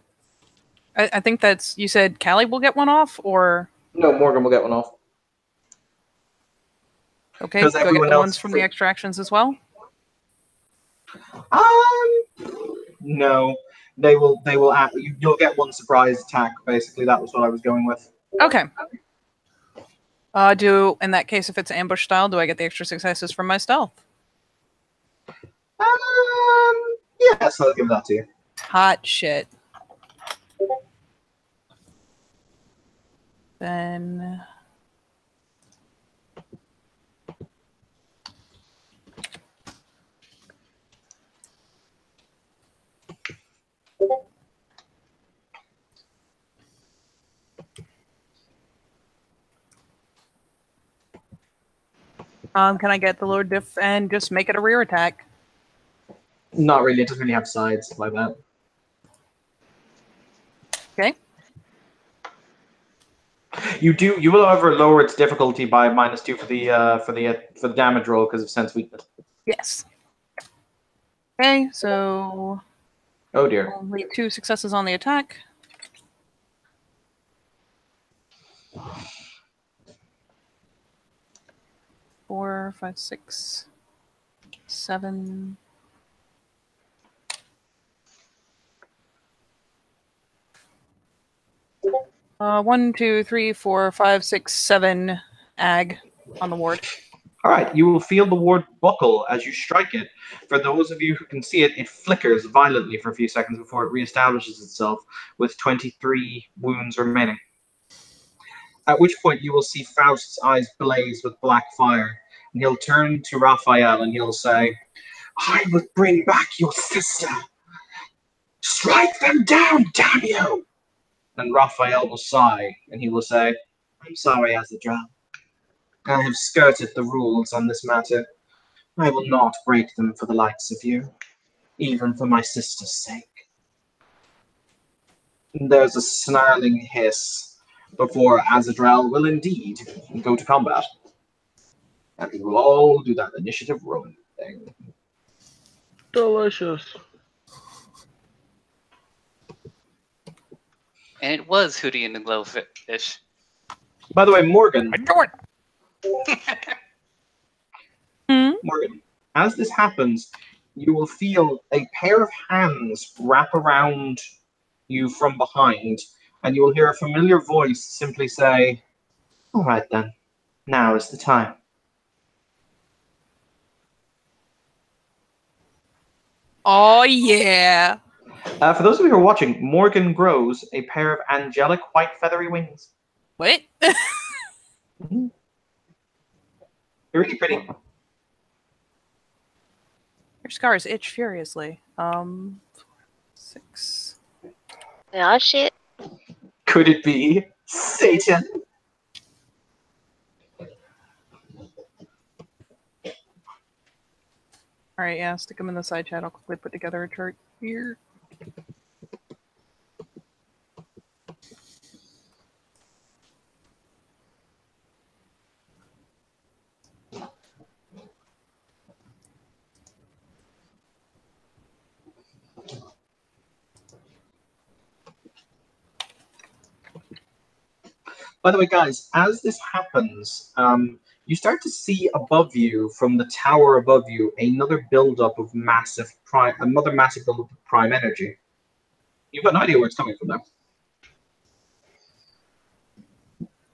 I think that's... You said Callie will get one off, or... No, Morgan will get one off. Okay, go get the ones from the extractions as well? No. They will you'll get one surprise attack, basically. That was what I was going with. Okay. In that case, if it's ambush style, do I get the extra successes from my stealth? Yes, I'll give that to you. Hot shit. Then... Can I get the lower diff and just make it a rear attack? Not really. It doesn't really have sides like that. Okay. You will, however, lower its difficulty by -2 for the damage roll because of sense weakness. Yes. Okay, so Oh dear. only 2 successes on the attack. Four, 5, 6, 7. One, 2, 3, 4, 5, 6, 7 ag on the ward. All right, you will feel the ward buckle as you strike it. For those of you who can see it, it flickers violently for a few seconds before it reestablishes itself with 23 wounds remaining. At which point you will see Faust's eyes blaze with black fire, and he'll turn to Raphael and he'll say, "I will bring back your sister. Strike them down, damn you!" And Raphael will sigh, and he will say, "I'm sorry, Azadral. I have skirted the rules on this matter. I will not break them for the likes of you, even for my sister's sake." And there's a snarling hiss before Azadral will indeed go to combat. And we will all do that initiative rolling thing. Delicious. And it was Hootie and the Glowfish. By the way, Morgan, I know it. Morgan, as this happens, you will feel a pair of hands wrap around you from behind, and you will hear a familiar voice simply say, "All right then, now is the time." Oh, yeah. For those of you who are watching, Morgan grows a pair of angelic white feathery wings. What? They're really pretty. Your scars itch furiously. 6. Yeah, shit. Could it be Satan? Alright, yeah, stick them in the side chat. I'll quickly put together a chart here. By the way, guys, as this happens, you start to see above you, from the tower above you, another buildup of another massive buildup of prime energy. You've got no idea where it's coming from, though.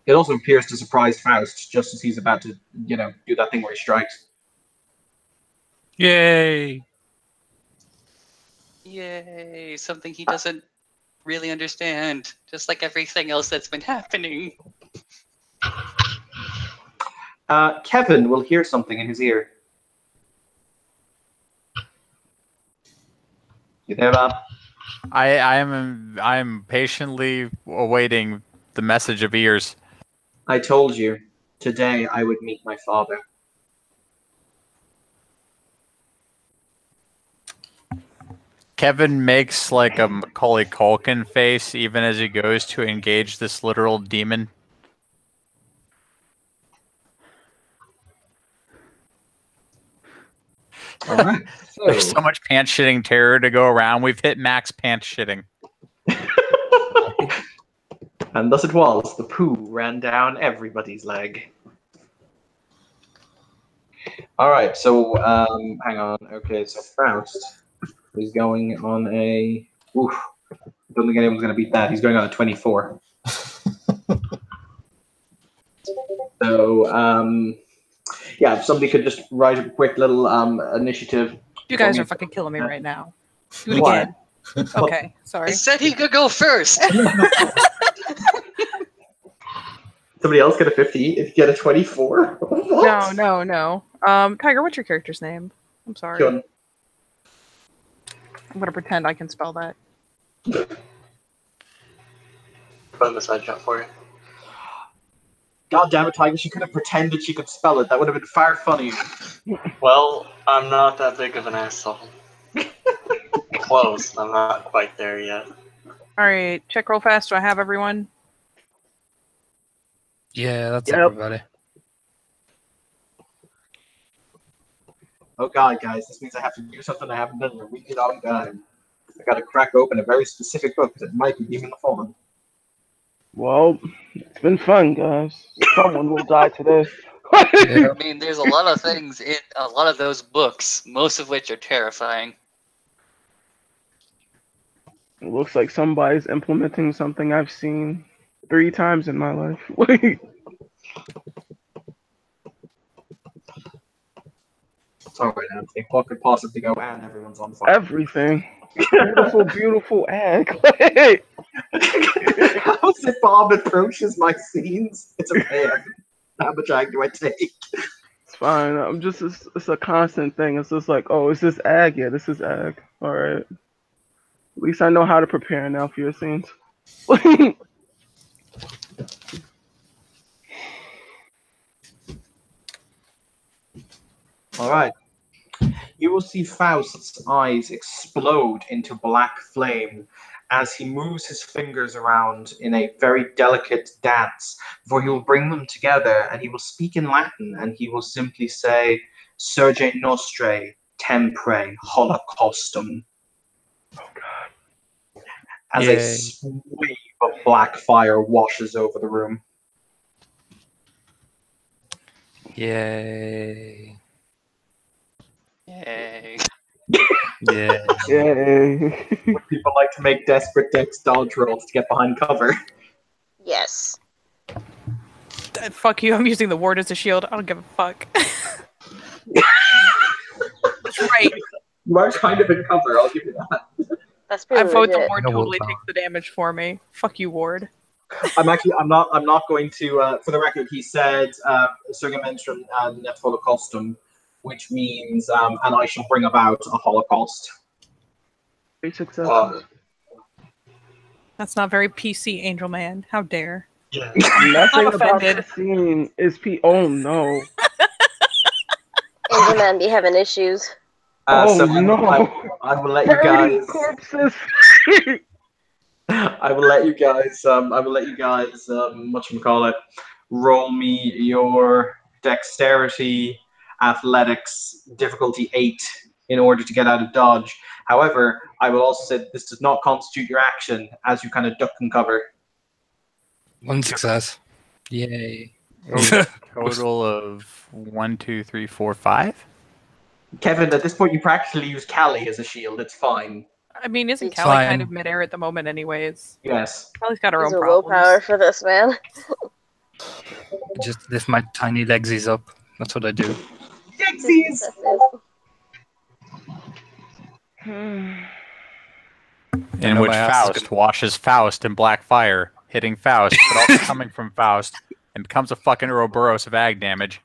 It also appears to surprise Faust just as he's about to, do that thing where he strikes. Yay! Yay! Something he doesn't really understand, just like everything else that's been happening. Kevin will hear something in his ear. You there, Bob? I am patiently awaiting the message of ears. I told you, today I would meet my father. Kevin makes like a Macaulay Culkin face even as he goes to engage this literal demon. All right. There's so much pants shitting terror to go around. We've hit max pants shitting. And thus it was. The poo ran down everybody's leg. All right. So hang on. Okay. So Faust is going on a. Oof. I don't think anyone's going to beat that. He's going on a 24. So yeah, if somebody could just write a quick little initiative. You guys are fucking killing me right now. Do it What? again. Okay, sorry. I said he could go first. Somebody else get a 50 if you get a 24? What? No. Tiger, what's your character's name? I'm sorry. Kyun. I'm gonna pretend I can spell that. Put in the side chat for you. God damn it, Tiger, she could have pretended she could spell it. That would have been far funnier. Well, I'm not that big of an asshole. Close. I'm not quite there yet. All right, check real fast. Do I have everyone? Yeah, that's Yep. everybody. Oh god, guys, this means I have to do something I haven't done in a really long time. I gotta crack open a very specific book that might be Demon the Fallen. Well, it's been fun, guys. Someone will die today. Yeah. I mean, there's a lot of things in a lot of those books, most of which are terrifying. It looks like somebody's implementing something I've seen 3 times in my life. Wait. It's alright, Anthony. What could possibly go and everyone's on fire? Everything. Beautiful, beautiful egg. How's it Bob approaches my scenes? It's a pair. How much ag do I take? It's fine. I'm just, it's a constant thing. It's just like, oh, is this ag? Yeah, this is ag. All right. At least I know how to prepare now for your scenes. Alright. You will see Faust's eyes explode into black flame as he moves his fingers around in a very delicate dance, for he will bring them together and he will speak in Latin and he will simply say, Surge Nostre Tempore Holocaustum. Oh, God. As Yay. a sweep of black fire washes over the room. Yay. Yay. Yeah. Yay. People like to make desperate dex dodge rolls to get behind cover. Yes. Fuck you, I'm using the ward as a shield. I don't give a fuck. That's right. You are kind of in cover, I'll give you that. That's I pretty vote the legit. ward No, totally we'll- takes the damage for me. Fuck you, ward. I'm not going to, for the record, he said, Surgamenstrum net holocaustum, which means, and I shall bring about a holocaust. 3 successes. That's not very PC, Angel Man. How dare. Yeah. Nothing I'm about offended. the scene is Oh, no. Angel Man be having issues. Oh, So no. I will let you Burning guys. corpses. I will let you guys. Whatchamacallit, roll me your dexterity, athletics, difficulty 8 in order to get out of dodge. However, I will also say that this does not constitute your action as you kind of duck and cover. 1 success. Yay. Total of 1, 2, 3, 4, 5. Kevin, at this point, you practically use Callie as a shield. It's fine. I mean, isn't It's Callie fine. kind of midair at the moment anyways? Yes. Callie's got her Use own a willpower problems. for this, man. Just lift my tiny legsies up. That's what I do. Dixies! In know which my ass is Faust washes Faust in black fire, hitting Faust, but also coming from Faust, and becomes a fucking Ouroboros of ag damage.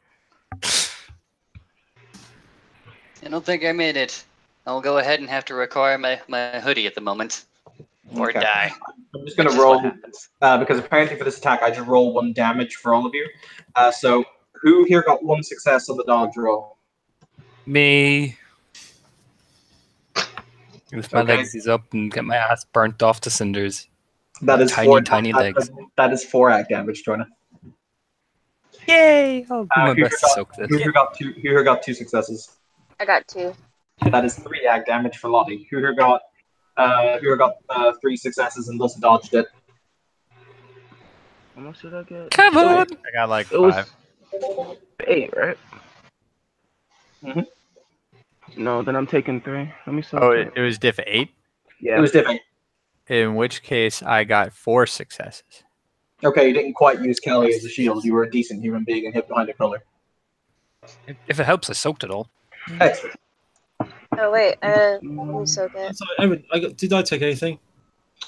I don't think I made it. I'll go ahead and have to require my hoodie at the moment. Or Okay. die. I'm just going Which to is what roll, happens. because apparently for this attack, I just roll 1 damage for all of you. So, who here got 1 success on the dodge roll? Me. Lift my Okay. legsies up and get my ass burnt off to cinders. That is Tiny, 4, tiny that- legs. That is 4 ag damage, Jordan. Yay! I'll do my who best to soak this. Who got 2 successes? I got 2. That is 3 ag damage for Lottie. Who here got 3 successes and thus dodged it? How much did I get? Come on! I got like It was 5. 8, right? Mhm. No, then I'm taking 3. Let me Oh, it. it was diff 8? Yeah. It was different. In which case, I got 4 successes. Okay, you didn't quite use Kelly as a shield. You were a decent human being and hid behind a pillar. If it helps, I soaked it all. Excellent. Oh, wait. Let me soak it. Sorry, Evan, did I take anything?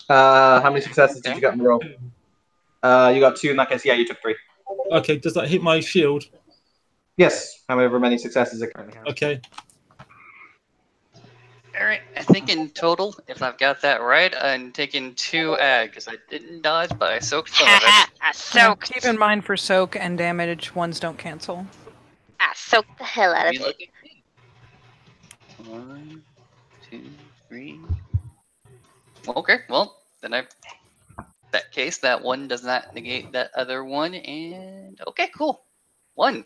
How many successes did you get in a row? You got 2 in that case. Yeah, you took 3. Okay, does that hit my shield? Yes, however many successes it currently has. Okay. All right. I think in total, if I've got that right, I'm taking 2 ag because I didn't dodge, but I soaked some of it. I Yeah, soaked. keep in mind for soak and damage, ones don't cancel. I soaked the hell out of Be it. looking. 1, 2, 3. Okay, well, then that case, that one does not negate that other one, and okay, cool. 1.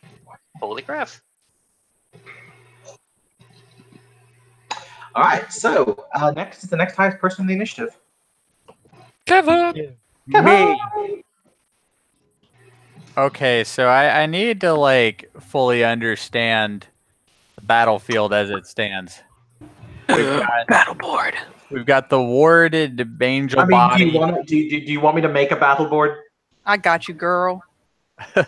Holy crap. All right, so next is the next highest person in the initiative. Kevin. Me. Okay, so I need to like fully understand the battlefield as it stands. Battle board. We've got the warded angel I mean, body. do you want me to make a battle board? I got you, girl. Oh,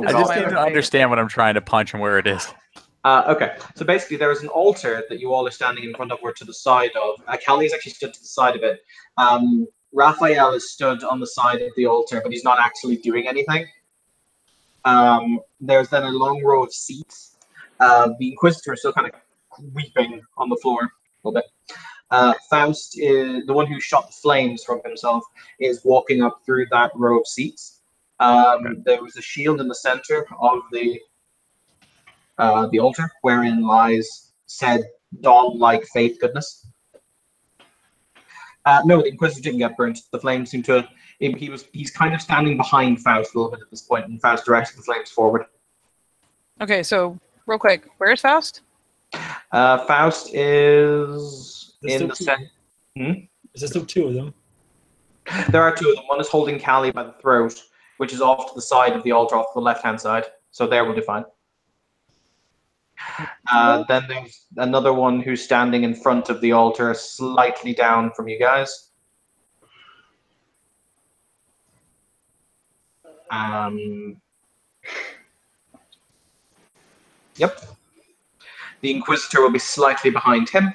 I just God. need to understand what I'm trying to punch and where it is. Okay, so basically there is an altar that you all are standing in front of or to the side of. Callie is actually stood to the side of it. Raphael is stood on the side of the altar, but he's not actually doing anything. There's then a long row of seats. The Inquisitor is still kind of weeping on the floor a little bit. Faust, is the one who shot the flames from himself, is walking up through that row of seats. There was a shield in the center of the altar, wherein lies said dawn-like faith goodness. No, the Inquisitor didn't get burnt. The flames seem to. He's kind of standing behind Faust a little bit at this point, and Faust directs the flames forward. Okay, so real quick, where's Faust? Faust is There's in still the two. Is there still 2 of them? There are 2 of them. One is holding Callie by the throat, which is off to the side of the altar, off the left-hand side. So there will be fine. Then there's another one who's standing in front of the altar, slightly down from you guys. Yep. The Inquisitor will be slightly behind him.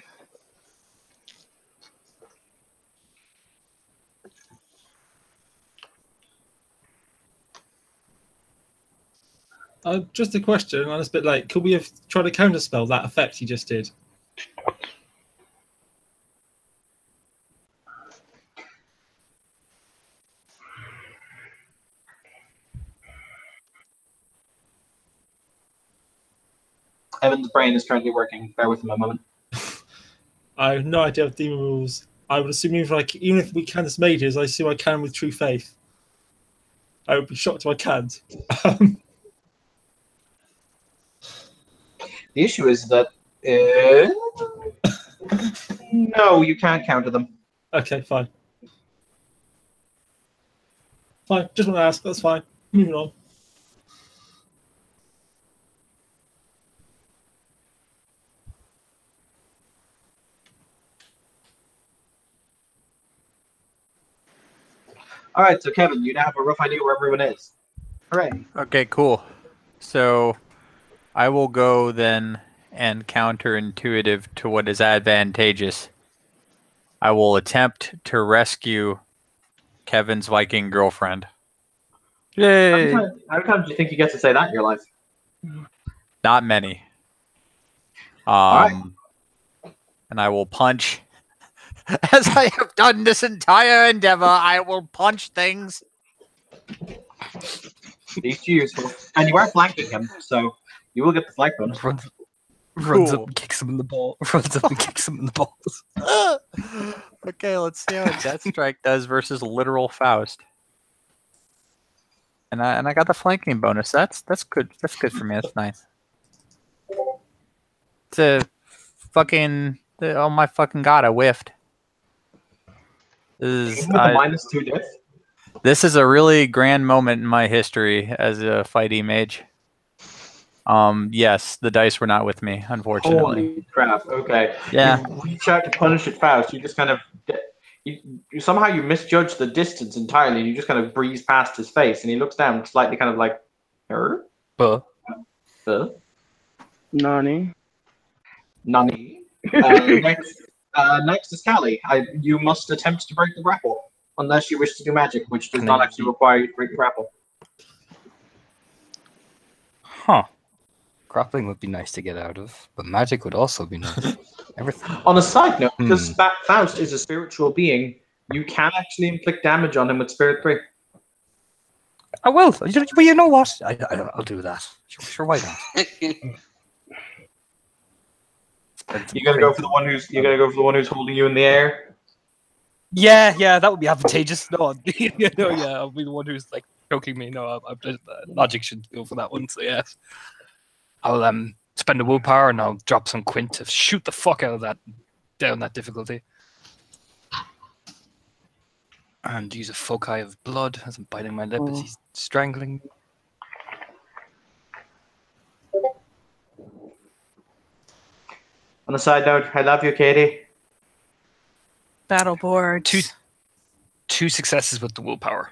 Just a question, and it's a bit late. Could we have tried to counterspell that effect you just did? Evan's brain is currently working. Bear with him a moment. I have no idea of demon rules. I would assume even if we can as mages, I assume I can with true faith. I would be shocked if I can't. The issue is that no, you can't counter them. Okay, fine. Fine, just want to ask. That's fine. Moving on. All right, so Kevin, you now have a rough idea where everyone is. Hooray! Okay, cool. So I will go then and counterintuitive to what is advantageous. I will attempt to rescue Kevin's Viking girlfriend. Yay! How many times do you think you get to say that in your life? Not many. right. And I will punch. As I have done this entire endeavor, I will punch things. These two useful. And you are flanking him, so you will get the flank bonus. Runs Cool. up and kicks him in the ball. Runs up and kicks him in the balls. Okay, let's see how Death Strike does versus literal Faust. And I got the flanking bonus. That's good. That's good for me. That's nice. It's a fucking. Oh my fucking god! I whiffed. This is With a -2 diff. this is a really grand moment in my history as a fighty mage. Yes, the dice were not with me, unfortunately. Holy crap! Okay. Yeah. You reach out to punish it fast. You just kind of. You somehow you misjudge the distance entirely. You just kind of breeze past his face, and he looks down, slightly kind of like, "Er, Nani. Nani." Next is Callie. You must attempt to break the grapple, unless you wish to do magic, which does not actually require you to break the grapple. Huh. Grappling would be nice to get out of, but magic would also be nice. Everything. On a side note, because Faust is a spiritual being, you can actually inflict damage on him with Spirit 3. I will. But you know what? I'll do that. Sure, why not? You gotta go for the one who's holding you in the air. Yeah, that would be advantageous. No, I'll be the one who's like choking me. No, logic should go for that one. So yes, I'll spend a willpower and I'll drop some quint to shoot the fuck out of that down that difficulty, and use a foci of blood as I'm biting my lip as he's strangling me. On a side note, I love you, Katie. Battle board. Two successes with the willpower.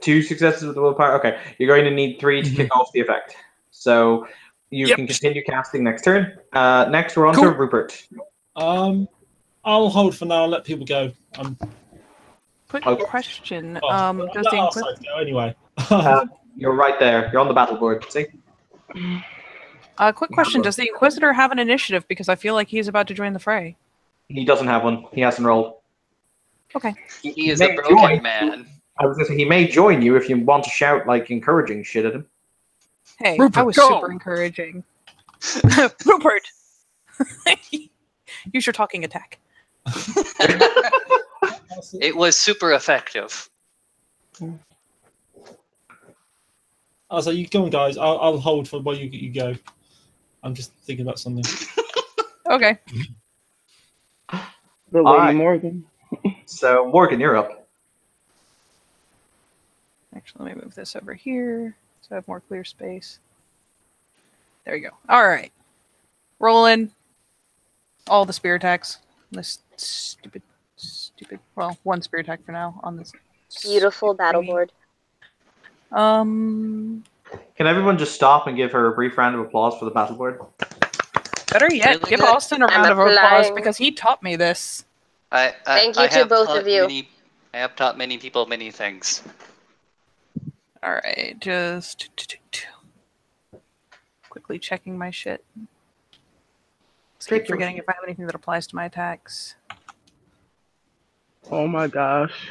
2 successes with the willpower. Okay, you're going to need 3 to kick off the effect. So you can continue casting next turn. Next, we're on to Rupert. I'll hold for now. Let people go. Quick question. I'll Does let the our Inquisitor... side go anyway. You're right there. You're on the battle board. See? quick question. Does the Inquisitor have an initiative? Because I feel like he's about to join the fray. He doesn't have one. He hasn't rolled. Okay. He is a broken man. I was going to say, he may join you if you want to shout, like, encouraging shit at him. Hey, Rupert, I was go! super encouraging. Rupert! Use your talking attack. It was super effective. I was like, you go on, guys. I'll hold for while you go. I'm just thinking about something. Okay. The Lady Morgan. So, Morgan, you're up. Actually, let me move this over here so I have more clear space. There we go. All right. Rolling all the spear attacks. This stupid. Well, one spear attack for now on this. Beautiful battle board. Can everyone just stop and give her a brief round of applause for the battle board? Better yet, Really give good. Austin a I'm round of applause applying. because he taught me this. Thank you to have both taught of you. I have taught many people many things. All right, just quickly checking my shit. Keep forgetting if I have anything that applies to my attacks. Oh my gosh.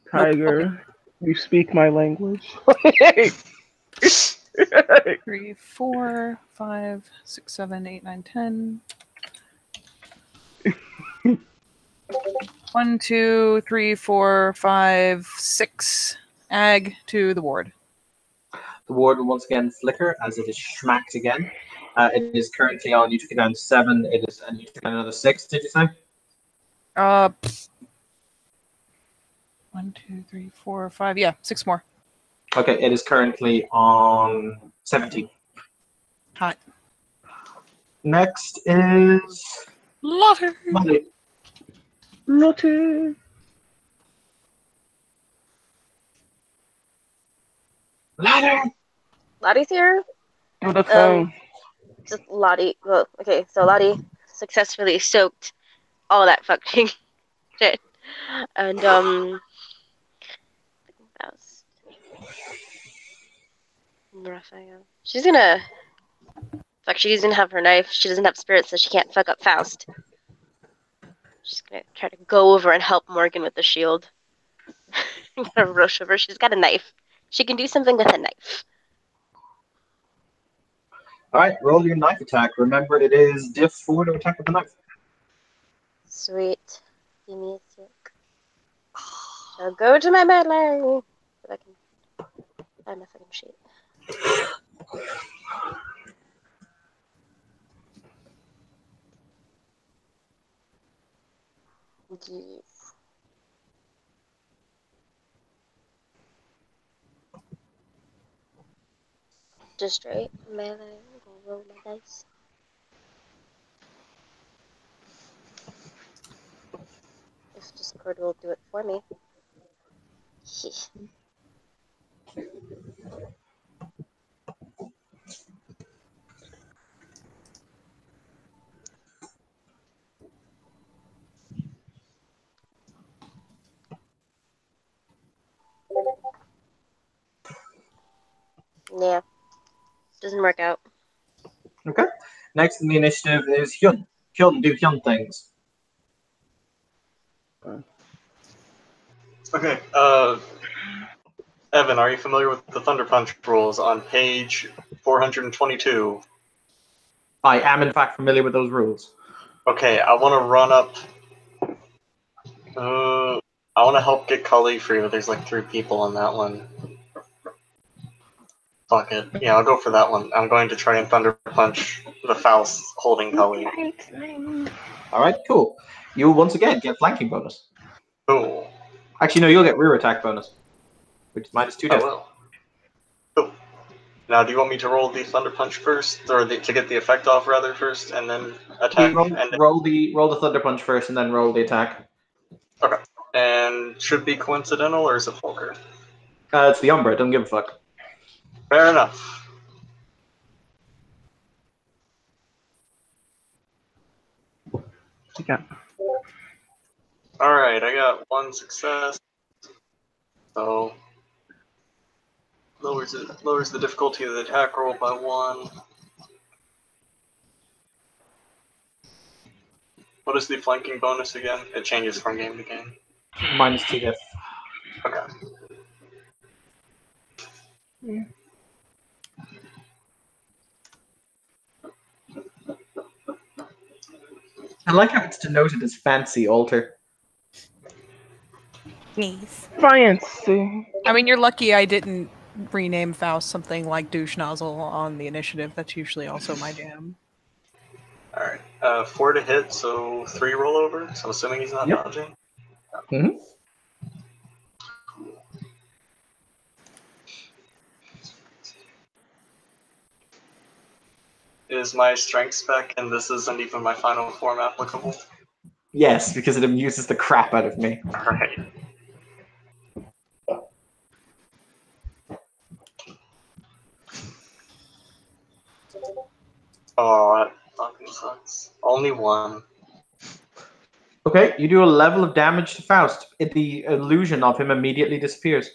Tiger, you speak my language. 3, 4, 5, 6, 7, 8, 9, 10. 1, 2, 3, 4, 5, 6. Ag to the ward. The ward will once again flicker as it is schmacked again. It is currently on. You took it down to 7. It is, and you took down another 6. Did you say? 1, 2, 3, 4, 5. Yeah, 6 more. Okay, it is currently on 17. Hot. Next is Lotte. Lottie. Ladder. Lottie's here. Do the thing. Just Lottie. Well, okay, so Lottie successfully soaked all that fucking shit. And, Raphael. She's gonna. Fuck, she doesn't have her knife. She doesn't have spirit, so she can't fuck up Faust. She's gonna try to go over and help Morgan with the shield. Gonna rush over. She's got a knife. She can do something with a knife. Alright, roll your knife attack. Remember, it is diff 4 to attack with a knife. Sweet. Give me a sec. I'll go to my medley. So I can find my fucking sheet. Yes. Just straight melee. I'm gonna roll my dice. If Discord will do it for me. Yeah. Doesn't work out. Okay. Next in the initiative is Hyun. Hyun, do Hyun things. Okay. Evan, are you familiar with the Thunder Punch rules on page 422? I am, in fact, familiar with those rules. Okay, I want to run up. I want to help get Kali free, but there's like 3 people on that one. Fuck it. Yeah, I'll go for that one. I'm going to try and Thunder Punch the Faust holding Kali. All right, cool. You will once again get flanking bonus. Cool. Actually, no, you'll get rear attack bonus, which is -2 I death. will. Cool. Now, do you want me to roll the Thunder Punch first, or to get the effect off rather first, and then attack? Roll the Thunder Punch first, and then roll the attack. Okay. And should be coincidental, or is it Fulgur? It's the Umbra. Don't give a fuck. Fair enough. Yeah. Alright, I got 1 success. So lowers the difficulty of the attack roll by 1. What is the flanking bonus again? It changes from game to game. -2 death. Okay. I like how it's denoted as fancy altar. Nice. Fancy. I mean, you're lucky I didn't rename Faust something like douche nozzle on the initiative. That's usually also my jam. Alright. 4 to hit, so 3 rollover. So I'm assuming he's not dodging. Mm-hmm. Is my strength spec, and this isn't even my final form, applicable? Yes, because it amuses the crap out of me. Alright. Oh, that fucking sucks. Only 1. Okay, you do a level of damage to Faust. The illusion of him immediately disappears.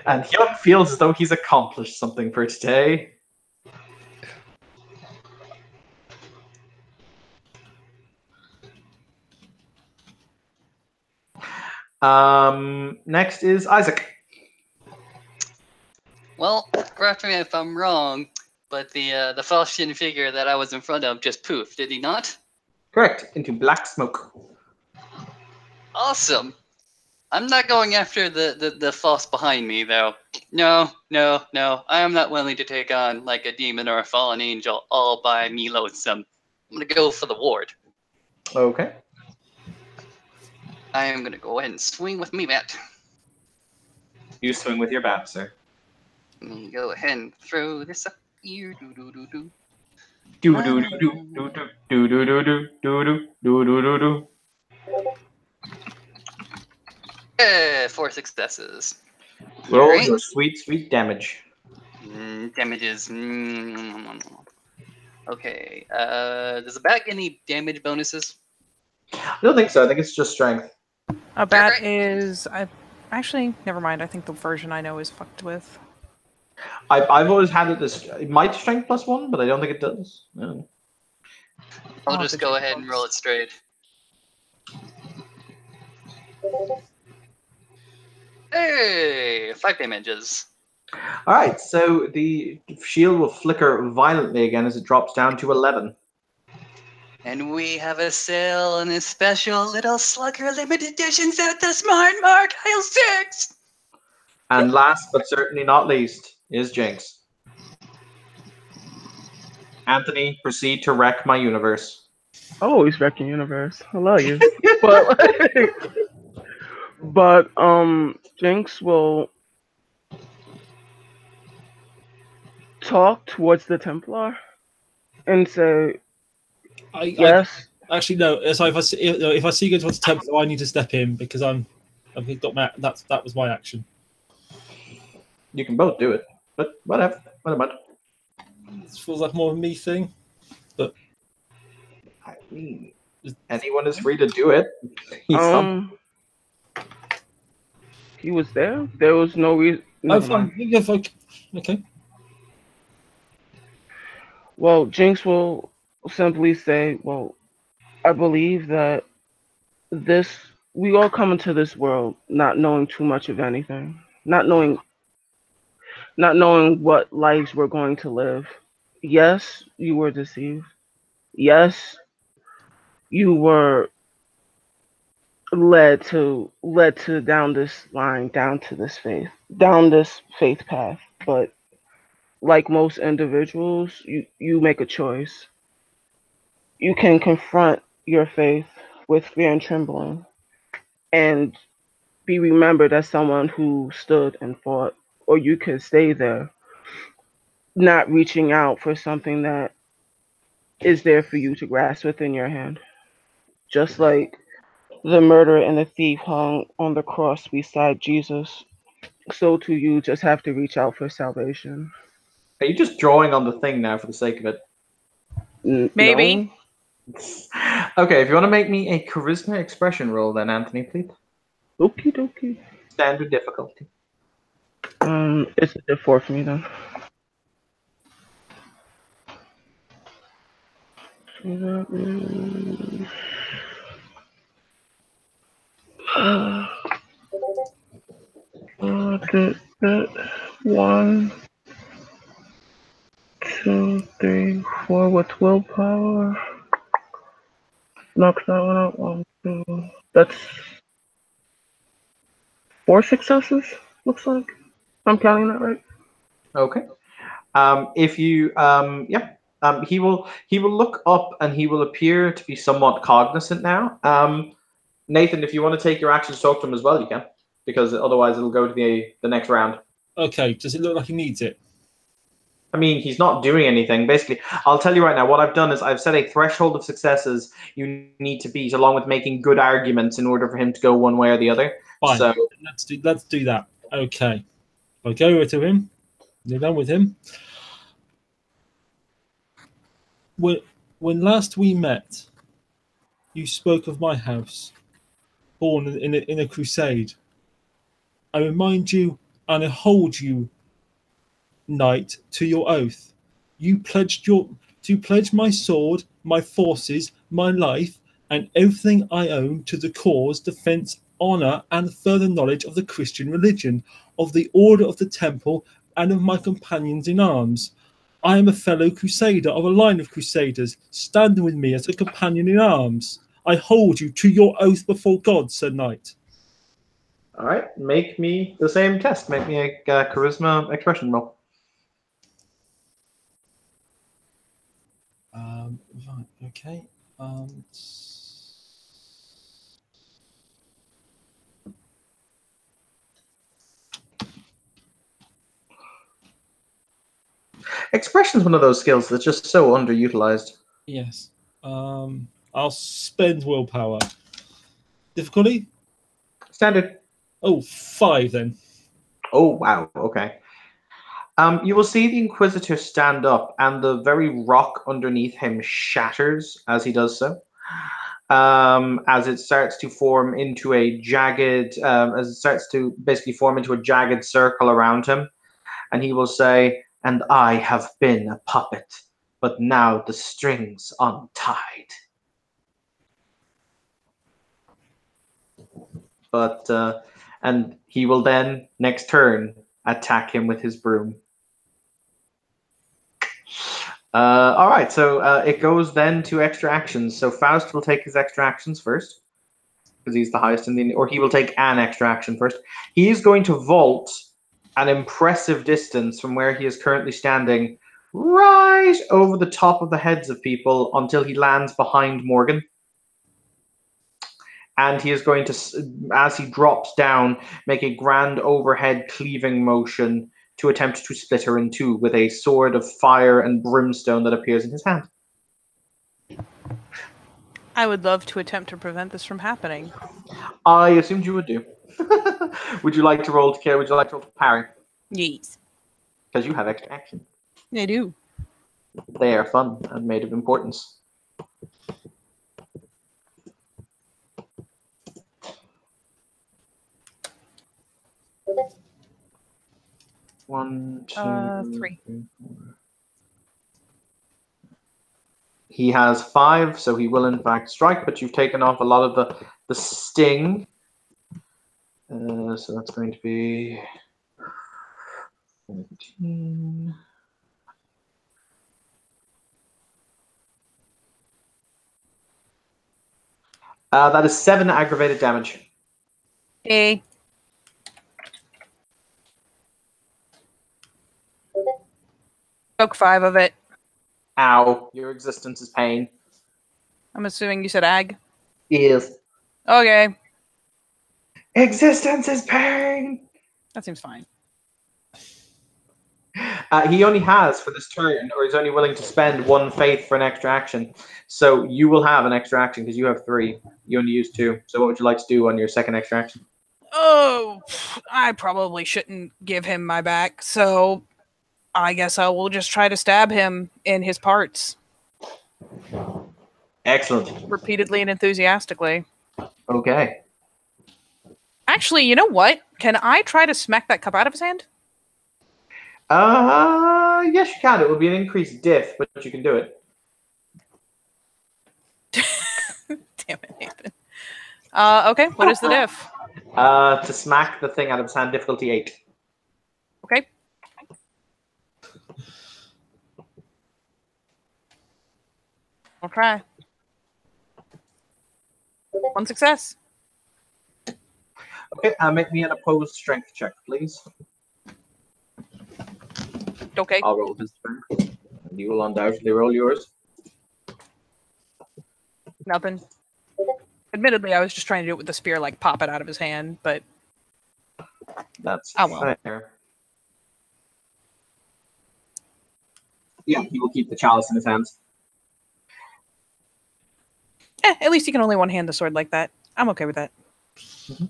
And Hyun feels as though he's accomplished something for today. Next is Isaac. Well, correct me if I'm wrong, but the Faustian figure that I was in front of just poofed, did he not? Correct, into black smoke. Awesome. I'm not going after the Faust behind me, though. No. I am not willing to take on like a demon or a fallen angel all by me lonesome. I'm gonna go for the ward. Okay. I am gonna go ahead and swing with me bat. You swing with your bat, sir. Let me go ahead and throw this up here. Do. Do do do do do do do do do do do do do. 4 successes. Roll Right. your sweet damage. Damages. Okay. Does the bat get any damage bonuses? I don't think so. I think it's just strength. A bat is. Actually, never mind. I think the version I know is fucked with. I've always had it as it might strength +1, but I don't think it does. No. I'll just go ahead and roll it straight. Hey, 5 damages. All right, so the shield will flicker violently again as it drops down to 11. And we have a sale on a special little Slugger limited editions at the Smart Mark Aisle 6. And last but certainly not least is Jinx. Anthony, proceed to wreck my universe. Always wrecking universe. I love you. but Jinx will talk towards the Templar and say, yes. Actually, no. So if I see you go towards the Templar, I need to step in because I've got my that was my action. You can both do it, but whatever. What about it? It feels like more of a me thing, but I mean, anyone is free to do it. He was there. There was no reason. Oh, fine. Yeah, fine. Okay. Well, Jinx will simply say, well, I believe that this we all come into this world not knowing too much of anything, not knowing what lives we're going to live. Yes, you were deceived. Yes, you were led to down this line, down this faith path. But like most individuals, you make a choice. You can confront your faith with fear and trembling and be remembered as someone who stood and fought, or you could stay there, not reaching out for something that is there for you to grasp within your hand. Just like the murderer and the thief hung on the cross beside Jesus, so too you just have to reach out for salvation. Are you just drawing on the thing now for the sake of it? Maybe. No? Okay, if you want to make me a charisma expression roll, then Anthony, please. Okie dokie. Standard difficulty. It's a four for me then. So that is... One, two, three, four with willpower. Knocks that one out. One, two. That's 4 successes, looks like. I'm counting that right. Okay. If you, he will look up and he will appear to be somewhat cognizant now. Nathan, if you want to take your action to talk to him as well, you can, because otherwise it'll go to the next round. Okay. Does it look like he needs it? I mean, he's not doing anything. Basically, I'll tell you right now, what I've done is I've set a threshold of successes you need to beat, along with making good arguments in order for him to go one way or the other. Fine. So Let's do that. Okay. I go over to him. You're done with him. When last we met, you spoke of my house, born in a crusade. I remind you and I hold you, knight, to your oath. You pledged my sword, my forces, my life, and everything I own to the cause, defense, honor, and further knowledge of the Christian religion, of the order of the temple, and of my companions in arms. I am a fellow crusader of a line of crusaders, standing with me as a companion in arms. I hold you to your oath before God, Sir Knight. all right, make me the same test. Make me a charisma expression roll. Right, okay. Expression is one of those skills that's just so underutilized. Yes. I'll spend willpower. Difficulty? Standard. Oh, 5 then. Oh, wow. Okay. You will see the Inquisitor stand up, and the very rock underneath him shatters as he does so. As it starts to form into a jagged, circle around him, and he will say, "And I have been a puppet, but now the string's untied." But and he will then next turn attack him with his broom. All right, so it goes then to extra actions. So Faust will take his extra actions first, because he's the highest or he will take an extra action first. He is going to vault an impressive distance from where he is currently standing, right over the top of the heads of people until he lands behind Morgan. And he is going to, as he drops down, make a grand overhead cleaving motion to attempt to split her in two with a sword of fire and brimstone that appears in his hand. I would love to attempt to prevent this from happening. I assumed you would do. Would you like to roll to kill? Would you like to roll to parry? Yes. Because you have extra action. I do. They are fun and made of importance. 1, 2, 3. 3, 4. He has 5, so he will in fact strike, but you've taken off a lot of the sting. So that's going to be 14. That is 7 aggravated damage. Hey. Took 5 of it. Ow. Your existence is pain. I'm assuming you said ag. Yes. Okay. Existence is pain! That seems fine. He only has, for this turn, or he's only willing to spend 1 faith for an extra action. So you will have an extra action, because you have 3. You only use 2. So what would you like to do on your second extra action? Oh, I probably shouldn't give him my back, so I guess I will just try to stab him in his parts. Excellent. Repeatedly and enthusiastically. Okay. Actually, you know what? Can I try to smack that cup out of his hand? Yes, you can. It will be an increased diff, but you can do it. Damn it, Nathan. Okay, what is the diff? To smack the thing out of his hand, difficulty 8. Okay. I'll try. 1 success. Okay, make me an opposed strength check, please. Okay. I'll roll his turn. And you will undoubtedly roll yours. Nothing. Admittedly, I was just trying to do it with the spear, like pop it out of his hand, but That's well. fair. Yeah, he will keep the chalice in his hands. At least he can only one-hand the sword like that. I'm okay with that. Mm-hmm.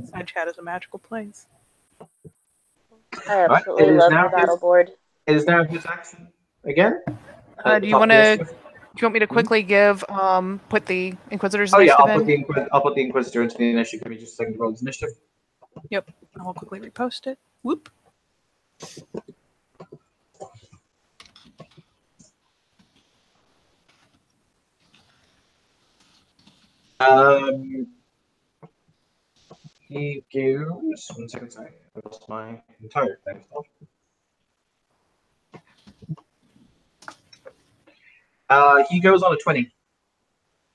Side chat is a magical place. I absolutely love the battle board. It is now his action again. Do you want me to quickly give put the Inquisitor's Oh yeah, initiative I'll put the Inquisitor into the initiative. Give me just a second to roll his initiative. Yep. I will quickly repost it. Whoop. He goes. 1 second, sorry. I lost my entire thing. He goes on a 20.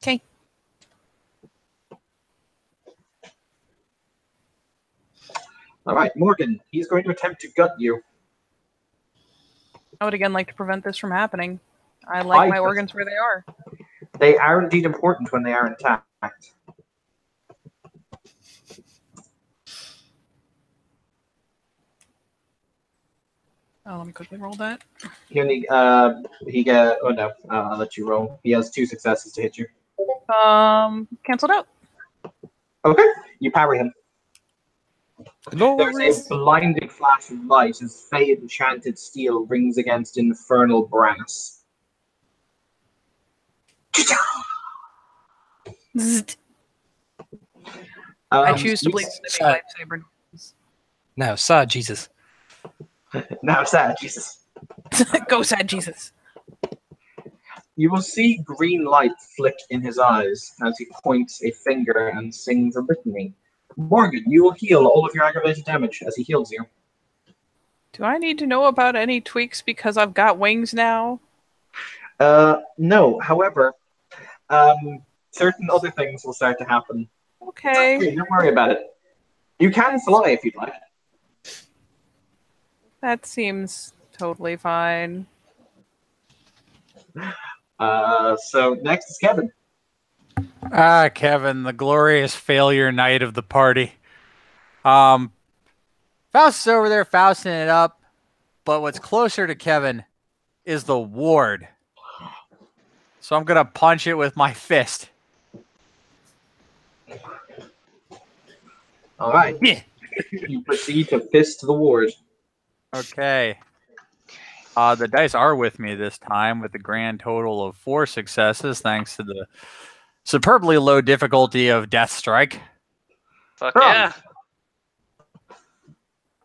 Okay. All right, Morgan. He's going to attempt to gut you. I would again like to prevent this from happening. I like my organs where they are. They are indeed important when they are intact. Oh, let me quickly roll that. He only, oh no, I'll let you roll. He has 2 successes to hit you. Canceled out. Okay, you parry him. There's a blinding flash of light as Fey enchanted steel rings against infernal brass. I choose to believe in the lightsaber. Now, sad Jesus. Now, sad Jesus. Go, sad Jesus. You will see green light flick in his eyes as he points a finger and sings a litany. Morgan, you will heal all of your aggravated damage as he heals you. Do I need to know about any tweaks because I've got wings now? No. However, certain other things will start to happen. Okay. Don't worry about it. You can fly if you'd like. That seems totally fine. So next is Kevin. Kevin, the glorious failure knight of the party. Faust is over there fausting it up, but what's closer to Kevin is the ward. So I'm gonna punch it with my fist. All right. Yeah. You proceed to fist the ward. Okay. The dice are with me this time with a grand total of 4 successes, thanks to the superbly low difficulty of Death Strike. Fuck Oh. yeah.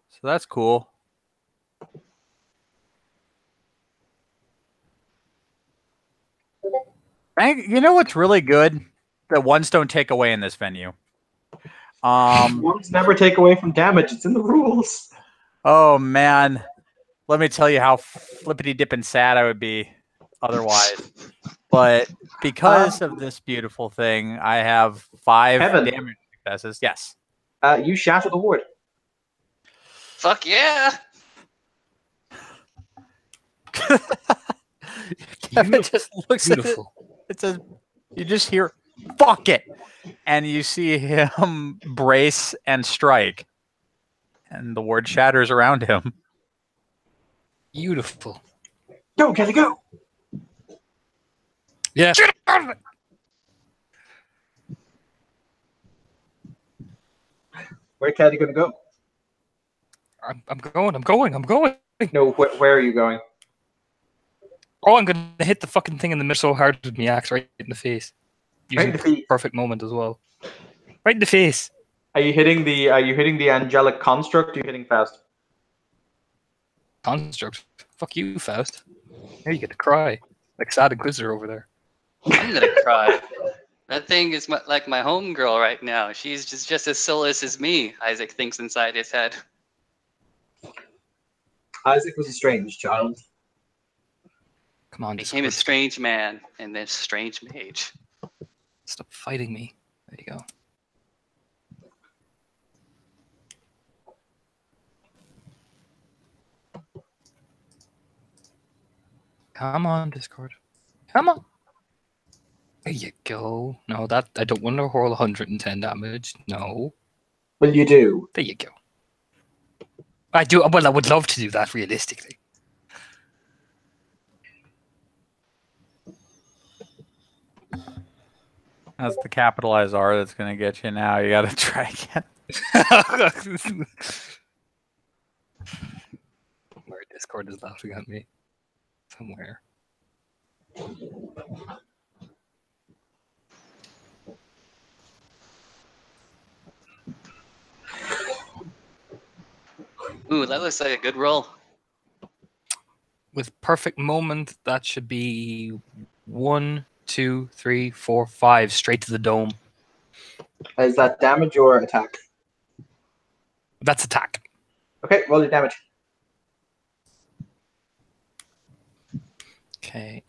So that's cool. You know what's really good that ones don't take away in this venue? Ones never take away from damage. It's in the rules. Oh man, let me tell you how flippity dipping sad I would be otherwise. But because of this beautiful thing, I have 5 Heaven. damage successes. Yes. You shatter the ward. Fuck yeah. Kevin just looks at it. Beautiful. It says, you just hear, fuck it. And you see him brace and strike. And the ward shatters around him. Beautiful. Go, Kelly, go. Yeah. Where Kelly gonna go? I'm going. No, where are you going? Oh, I'm gonna hit the fucking thing in the middle so hard with my axe right in the face. Right in Using the face. perfect moment as well. Right in the face. Are you hitting the angelic construct? Or are you hitting Faust? Construct. Fuck you, Faust. Here you get to cry. Like sad Inquisitor over there. I'm gonna cry. That thing is like my homegirl right now. She's just as soulless as me, Isaac thinks inside his head. Isaac was a strange child. Come on, Became a Discord. strange man and then strange mage. Stop fighting me. There you go. Come on, Discord. Come on. There you go. No, that I don't want to roll 110 damage. No. Well, you do. There you go. I do. Well, I would love to do that realistically. That's the capitalized R that's going to get you now. You got to try again. Where Discord is laughing at me. Somewhere. Ooh, that looks like a good roll. With perfect moment, that should be 1, 2, 3, 4, 5 straight to the dome. Is that damage or attack? That's attack. Okay, roll your damage. Okay.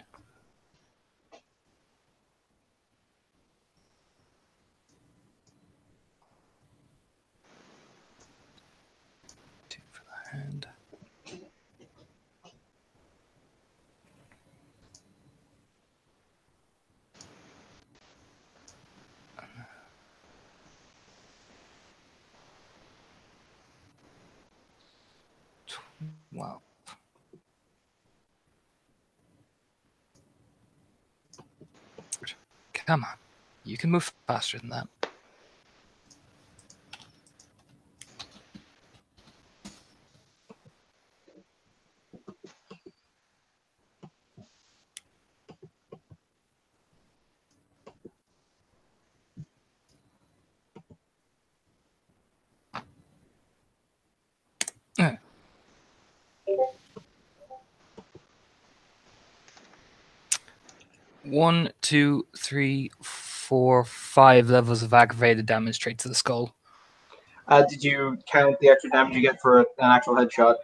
Two for the hand. Wow. Come on. You can move faster than that. One, 2, 3, 4, 5 levels of aggravated damage straight to the skull. Did you count the extra damage you get for an actual headshot?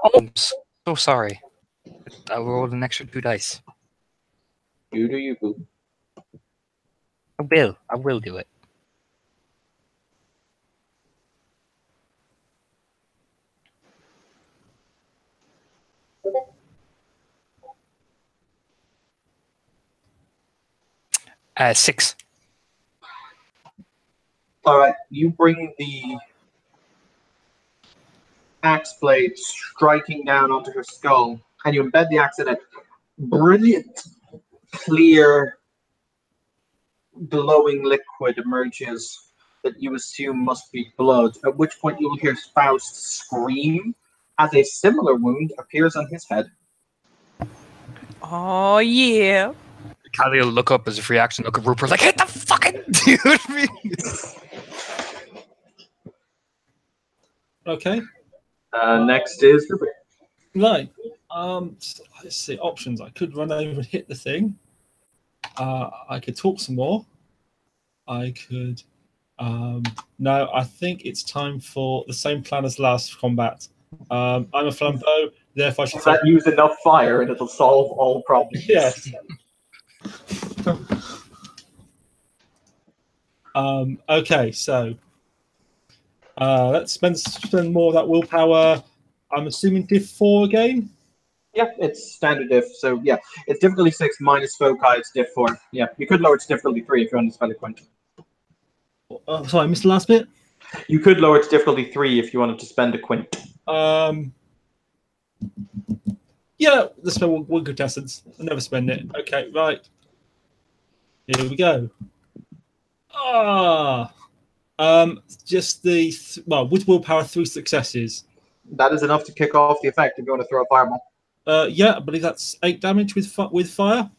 Oh, I'm so sorry. I rolled an extra 2 dice. You do you, boo. I will do it. Six. All right, you bring the axe blade striking down onto her skull, and you embed the axe in it. Brilliant, clear, glowing liquid emerges that you assume must be blood, at which point you will hear Faust scream as a similar wound appears on his head. Oh yeah. Callie will look up as a free action, look at Rupert like, hit the fucking dude! Okay. Next is Rupert. Right. Let's see. Options. I could run over and hit the thing. I could talk some more. I could. No, I think it's time for the same plan as last combat. I'm a flambeau, therefore I should. That use enough fire and it'll solve all problems. Yes. Okay, so let's spend more of that willpower. I'm assuming diff 4 again. Yeah, it's standard diff. So yeah, it's difficulty 6 minus foci. It's diff 4. Yeah, you could lower it to difficulty 3 if you want to spend a quint. Sorry, I missed the last bit. You could lower it to difficulty 3 if you wanted to spend a quint. Yeah, let's spend one good essence. I'll never spend it. Okay, right. Here we go. Just the with willpower 3 successes. That is enough to kick off the effect if you want to throw a fireball. Yeah, I believe that's 8 damage with fire.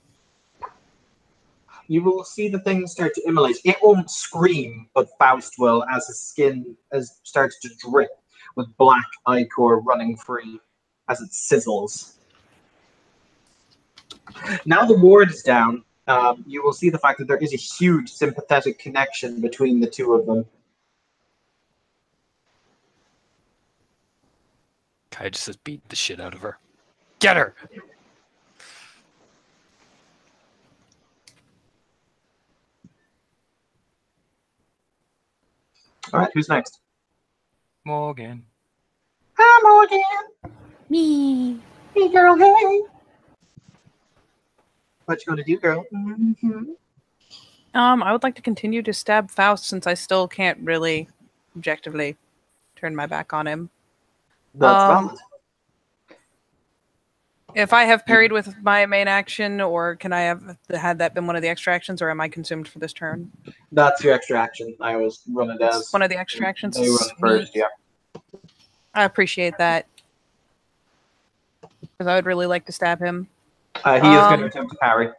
You will see the thing start to immolate. It won't scream, but Faust will, as his skin starts to drip with black ichor running free as it sizzles. Now the ward is down, you will see the fact that there is a huge sympathetic connection between the two of them. Kai just says, beat the shit out of her. Get her! All right, who's next? Morgan. Hi, Morgan. Me. Hey, girl, hey. What you gonna do, girl? Mm-hmm. I would like to continue to stab Faust since I still can't really objectively turn my back on him. That's valid. If I have parried with my main action, or can I have had that been one of the extra actions, or am I consumed for this turn? That's your extra action. I always run it as one of the extra actions. They run first, yeah. I appreciate that. Because I would really like to stab him. He is going to attempt to parry.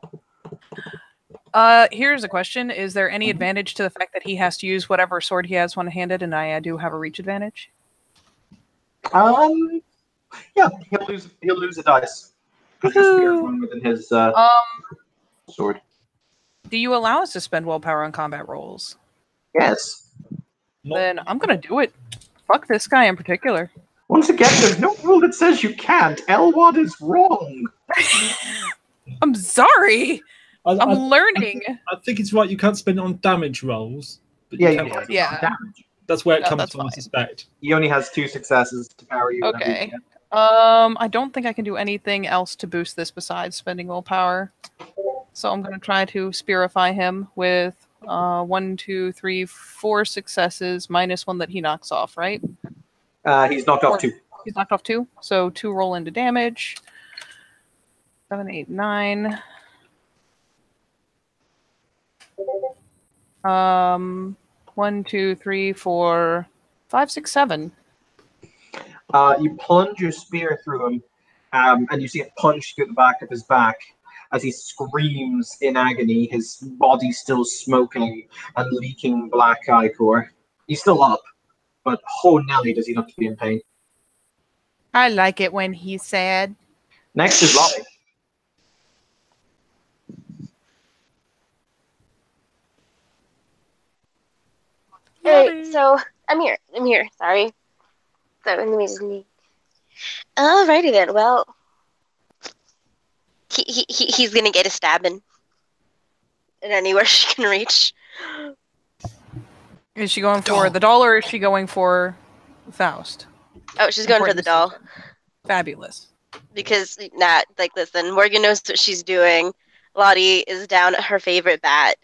Here's a question. Is there any advantage to the fact that he has to use whatever sword he has one-handed, and I do have a reach advantage? Yeah, he'll lose a dice. Because your spear is one within his sword. Do you allow us to spend willpower on combat rolls? Yes. Then I'm gonna do it. Fuck this guy in particular. Once again, there's no rule that says you can't. Elwad is wrong. I'm sorry. I'm learning. I think it's right. You can't spend it on damage rolls. But Yeah, you you can. can. Damage. That's where it No, comes that's from, I fine. suspect. He only has 2 successes to parry you. Okay. I don't think I can do anything else to boost this besides spending willpower. So I'm gonna try to spirify him with 1, 2, 3, 4 successes minus 1 that he knocks off, right? He's knocked off 2. He's knocked off 2, so 2 roll into damage. 7, 8, 9. 1, 2, 3, 4, 5, 6, 7. You plunge your spear through him, and you see it punch through the back of his back as he screams in agony, his body still smoking and leaking black ichor. He's still up, but oh Nelly, does he look to be in pain. I like it when he's sad. Next is Lottie. Alright, so I'm here. Sorry. So let me just need. Alrighty then. Well, he's gonna get a stabbing in anywhere she can reach. Is she going for the doll or is she going for Faust? Oh, she's going for the doll. Fabulous. Because listen, Morgan knows what she's doing. Lottie is down at her favorite bat.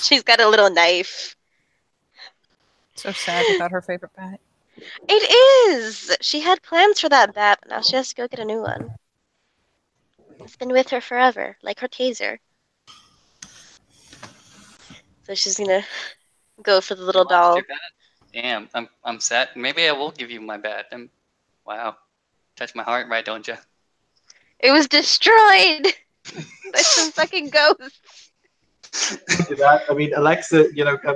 She's got a little knife. So sad without her favorite bat. It is! She had plans for that bat, but now she has to go get a new one. It's been with her forever, like her taser. So she's gonna go for the little doll. Damn, I'm sad. Maybe I will give you my bat. Wow, touch my heart, right? Don't you? It was destroyed! There's some fucking ghosts. Do that. I mean, Alexa,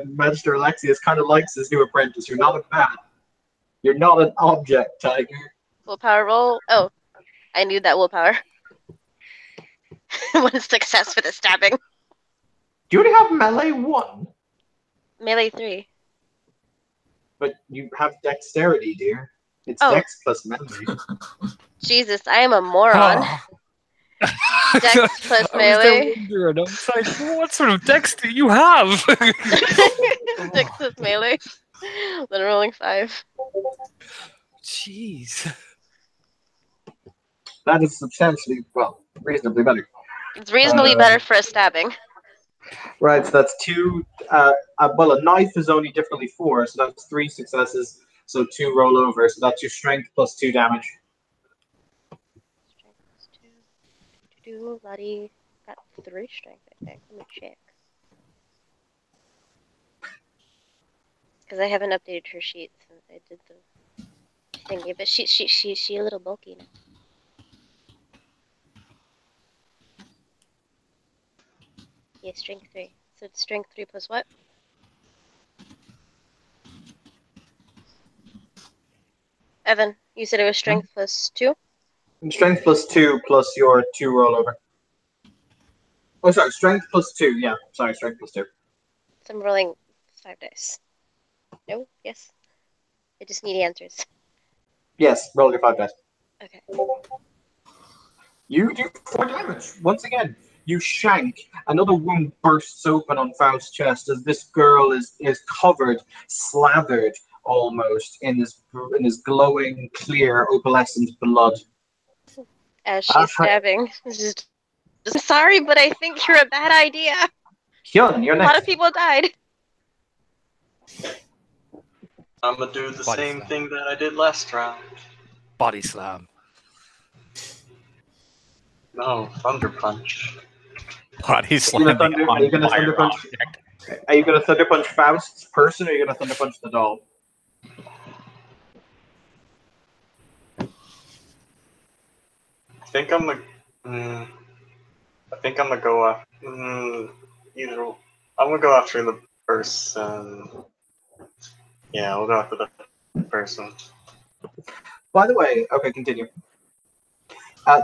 Magister Alexius kind of likes his new apprentice. You're not a bat. You're not an object, Tiger. Willpower roll. Oh, I need that willpower. One success for the stabbing. Do you already have melee 1? Melee 3. But you have dexterity, dear. It's Oh. dex plus melee. Jesus, I am a moron. Dex plus melee. I was like, what sort of dex do you have? Dex plus melee. Then rolling 5. Jeez. That is substantially, well, reasonably better. It's reasonably better for a stabbing. Right, so that's 2. Well, a knife is only differently 4, so that's 3 successes. So 2 roll over, so that's your strength plus 2 damage. Strength plus 2. Bloody. Got 3 strength, I think. Let me check. Because I haven't updated her sheet since I did the thingy, but she a little bulky now. Yeah, strength 3. So it's strength 3 plus what? Evan, you said it was strength plus 2? Strength plus 2 plus your 2 rollover. Oh, sorry, strength plus 2. Yeah, sorry, strength plus 2. So I'm rolling 5 dice. No? Yes? I just need answers. Yes, roll your 5 dice. Okay. You do 4 damage. Once again, you shank. Another wound bursts open on Faust's chest as this girl is covered, slathered almost in this glowing, clear, opalescent blood. As she's stabbing. I'm sorry, but I think you're a bad idea. Hyun, you're A next. lot of people died. I'm gonna do the Body same slam. thing that I did last round. Body slam. No, Thunder Punch. Body Are slam. you gonna thunder punch? Are you gonna thunder punch Faust's person, or are you gonna thunder punch the doll? I think I'm gonna go after either. I'm gonna go after the person. Yeah, we'll go after the person. By the way, okay, continue.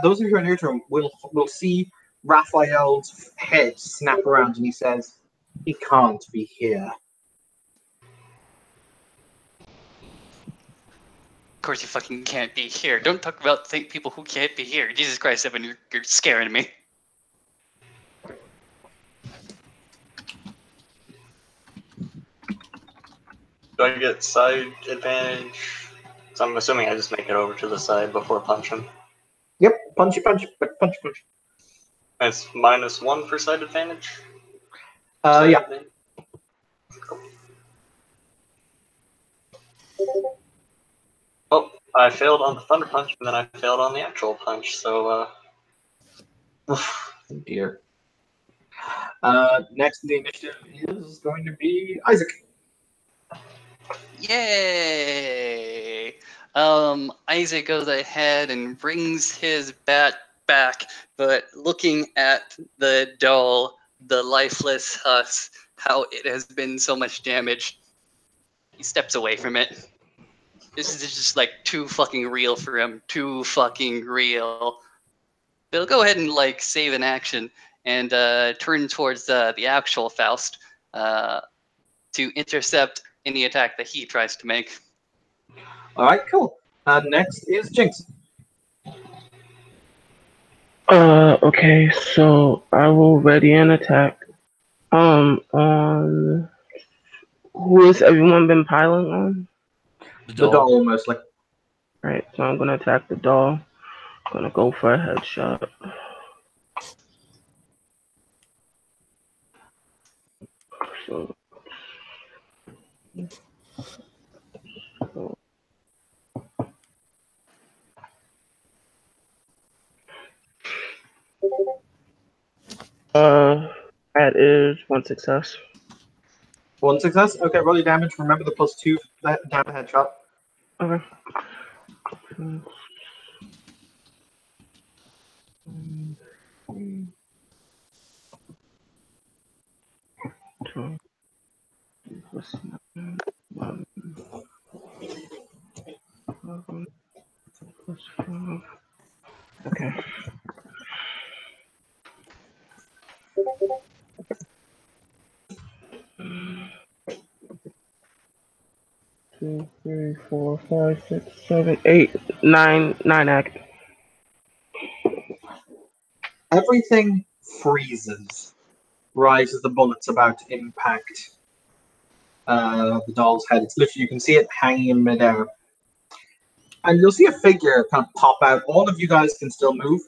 Those of you who are near to him will see Raphael's head snap around, and he says, "He can't be here." Of course you fucking can't be here. Don't talk about people who can't be here. Jesus Christ, Evan, you're scaring me. Do I get side advantage? So I'm assuming I just make it over to the side before punching. Yep, punch. It's -1 for side advantage. Yeah. Oh, I failed on the Thunder Punch, and then I failed on the actual punch, so, Oh dear. Next in the initiative is going to be Isaac. Yay! Isaac goes ahead and brings his bat back, but looking at the doll, the lifeless husk, how it has been so much damage, he steps away from it. This is just like too fucking real for him. Too fucking real. But he'll go ahead and like save an action and turn towards the actual Faust to intercept any attack that he tries to make. All right, cool. Next is Jinx. Okay, so I will ready an attack. On who has everyone been piling on? The doll, mostly. Right, so I'm gonna attack the doll. Gonna go for a headshot. That is 1 success. 1 success. Okay, roll your damage. Remember the +2 damage headshot. Okay. 12. Plus 9, 11, plus 5. Okay. Two, three, four, five, 6, 7, 8, 9 active. Everything freezes right as the bullet's about to impact the doll's head. It's literally, you can see it hanging in midair. And you'll see a figure kind of pop out. All of you guys can still move.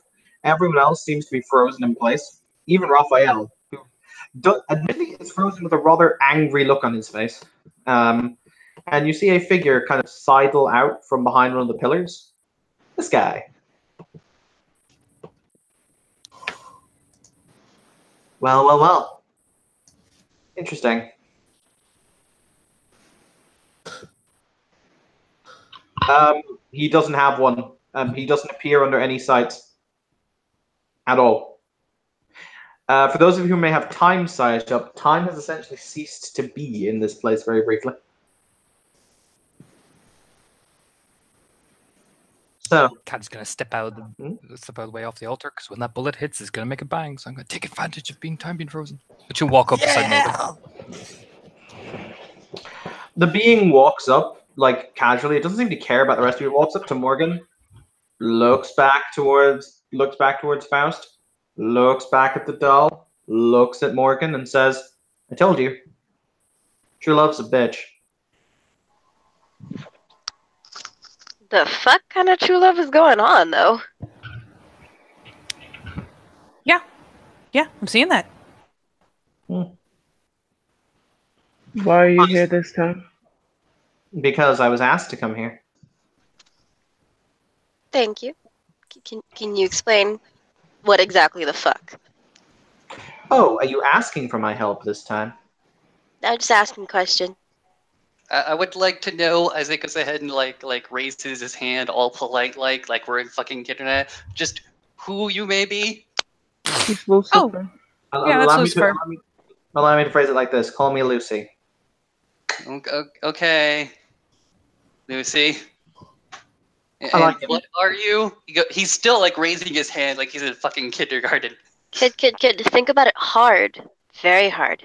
Everyone else seems to be frozen in place. Even Raphael, who admittedly is frozen with a rather angry look on his face. And you see a figure kind of sidle out from behind one of the pillars. This guy. Well. Interesting. He doesn't have one. He doesn't appear under any sights at all. For those of you who may have time sized up, time has essentially ceased to be in this place very briefly. So, Cad's gonna step out of the way off the altar because when that bullet hits, it's gonna make a bang. So I'm gonna take advantage of time being frozen. But you'll walk up beside Morgan. The being walks up like casually. It doesn't seem to care about the rest of you. It walks up to Morgan, looks back towards Faust, looks back at the doll, looks at Morgan, and says, "I told you, true love's a bitch." The fuck kind of true love is going on, though? Yeah, I'm seeing that. Why are you here this time? Because I was asked to come here. Thank you. Can you explain what exactly the fuck? Oh, are you asking for my help this time? I'm just asking a question. I would like to know, as it goes ahead and like raises his hand, all polite, like we're in fucking internet, just who you may be. He's Lucifer. Yeah, that's Lucifer. Allow me to phrase it like this. Call me Lucy. Okay, Lucy. I like what are you? He's still like raising his hand like he's in fucking kindergarten. Kid, think about it hard. Very hard.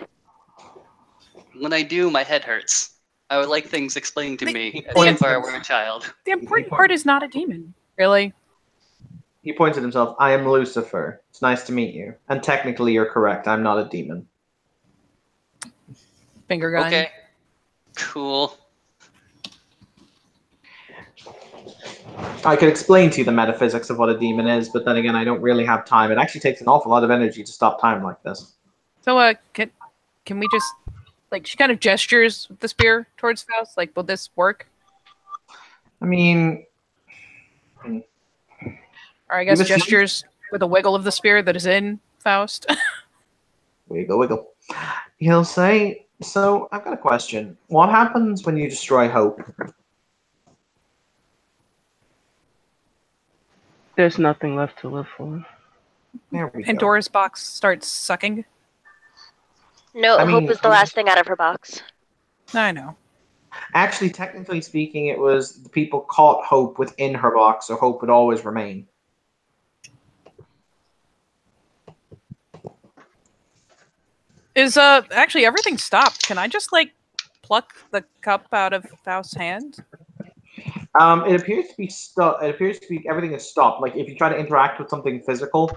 When I do, my head hurts. I would like things explained to me as if I were a child. The important part is not a demon, really. He points at himself. I am Lucifer. It's nice to meet you. And technically, you're correct. I'm not a demon. Finger gun. Okay. Cool. I could explain to you the metaphysics of what a demon is, but then again, I don't really have time. It actually takes an awful lot of energy to stop time like this. So, can we just, like, she kind of gestures with the spear towards Faust. Like, will this work? I mean, or I guess gestures with a wiggle of the spear that is in Faust. Wiggle. He'll say, so I've got a question. What happens when you destroy hope? There's nothing left to live for. There we go. Pandora's box starts sucking. No, I mean, Hope was the last thing out of her box. I know. Actually, technically speaking, it was the people caught Hope within her box, so Hope would always remain. Is actually everything stopped? Can I just like pluck the cup out of Faust's hand? It appears to be It appears to be everything is stopped. Like if you try to interact with something physical,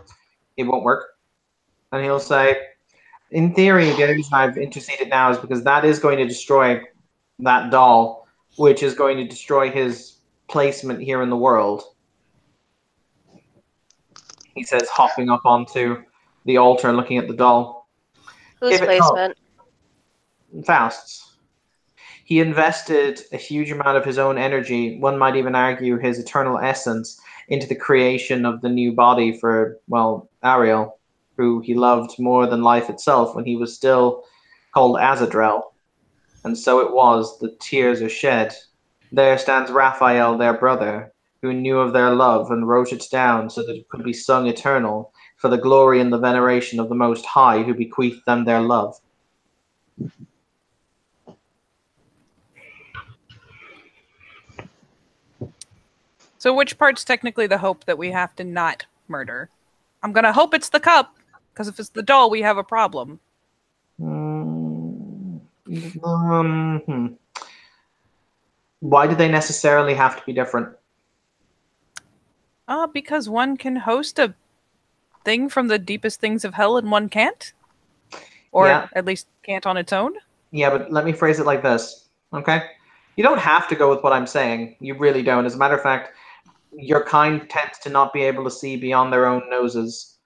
it won't work. And he'll say, in theory, the only reason I've interceded now is because that is going to destroy that doll, which is going to destroy his placement here in the world. He says, hopping up onto the altar and looking at the doll. Whose placement? Faust's. He invested a huge amount of his own energy, one might even argue his eternal essence, into the creation of the new body for, well, Ariel, who he loved more than life itself when he was still called Azadrel. And so it was that tears are shed. There stands Raphael, their brother, who knew of their love and wrote it down so that it could be sung eternal, for the glory and the veneration of the Most High, who bequeathed them their love. So which part's technically the hope that we have to not murder? I'm gonna hope it's the cup, because if it's the doll, we have a problem. Why do they necessarily have to be different? Because one can host a thing from the deepest things of hell and one can't? Or Yeah. at least can't on its own? Yeah, but let me phrase it like this, okay? You don't have to go with what I'm saying. You really don't. As a matter of fact, your kind tends to not be able to see beyond their own noses.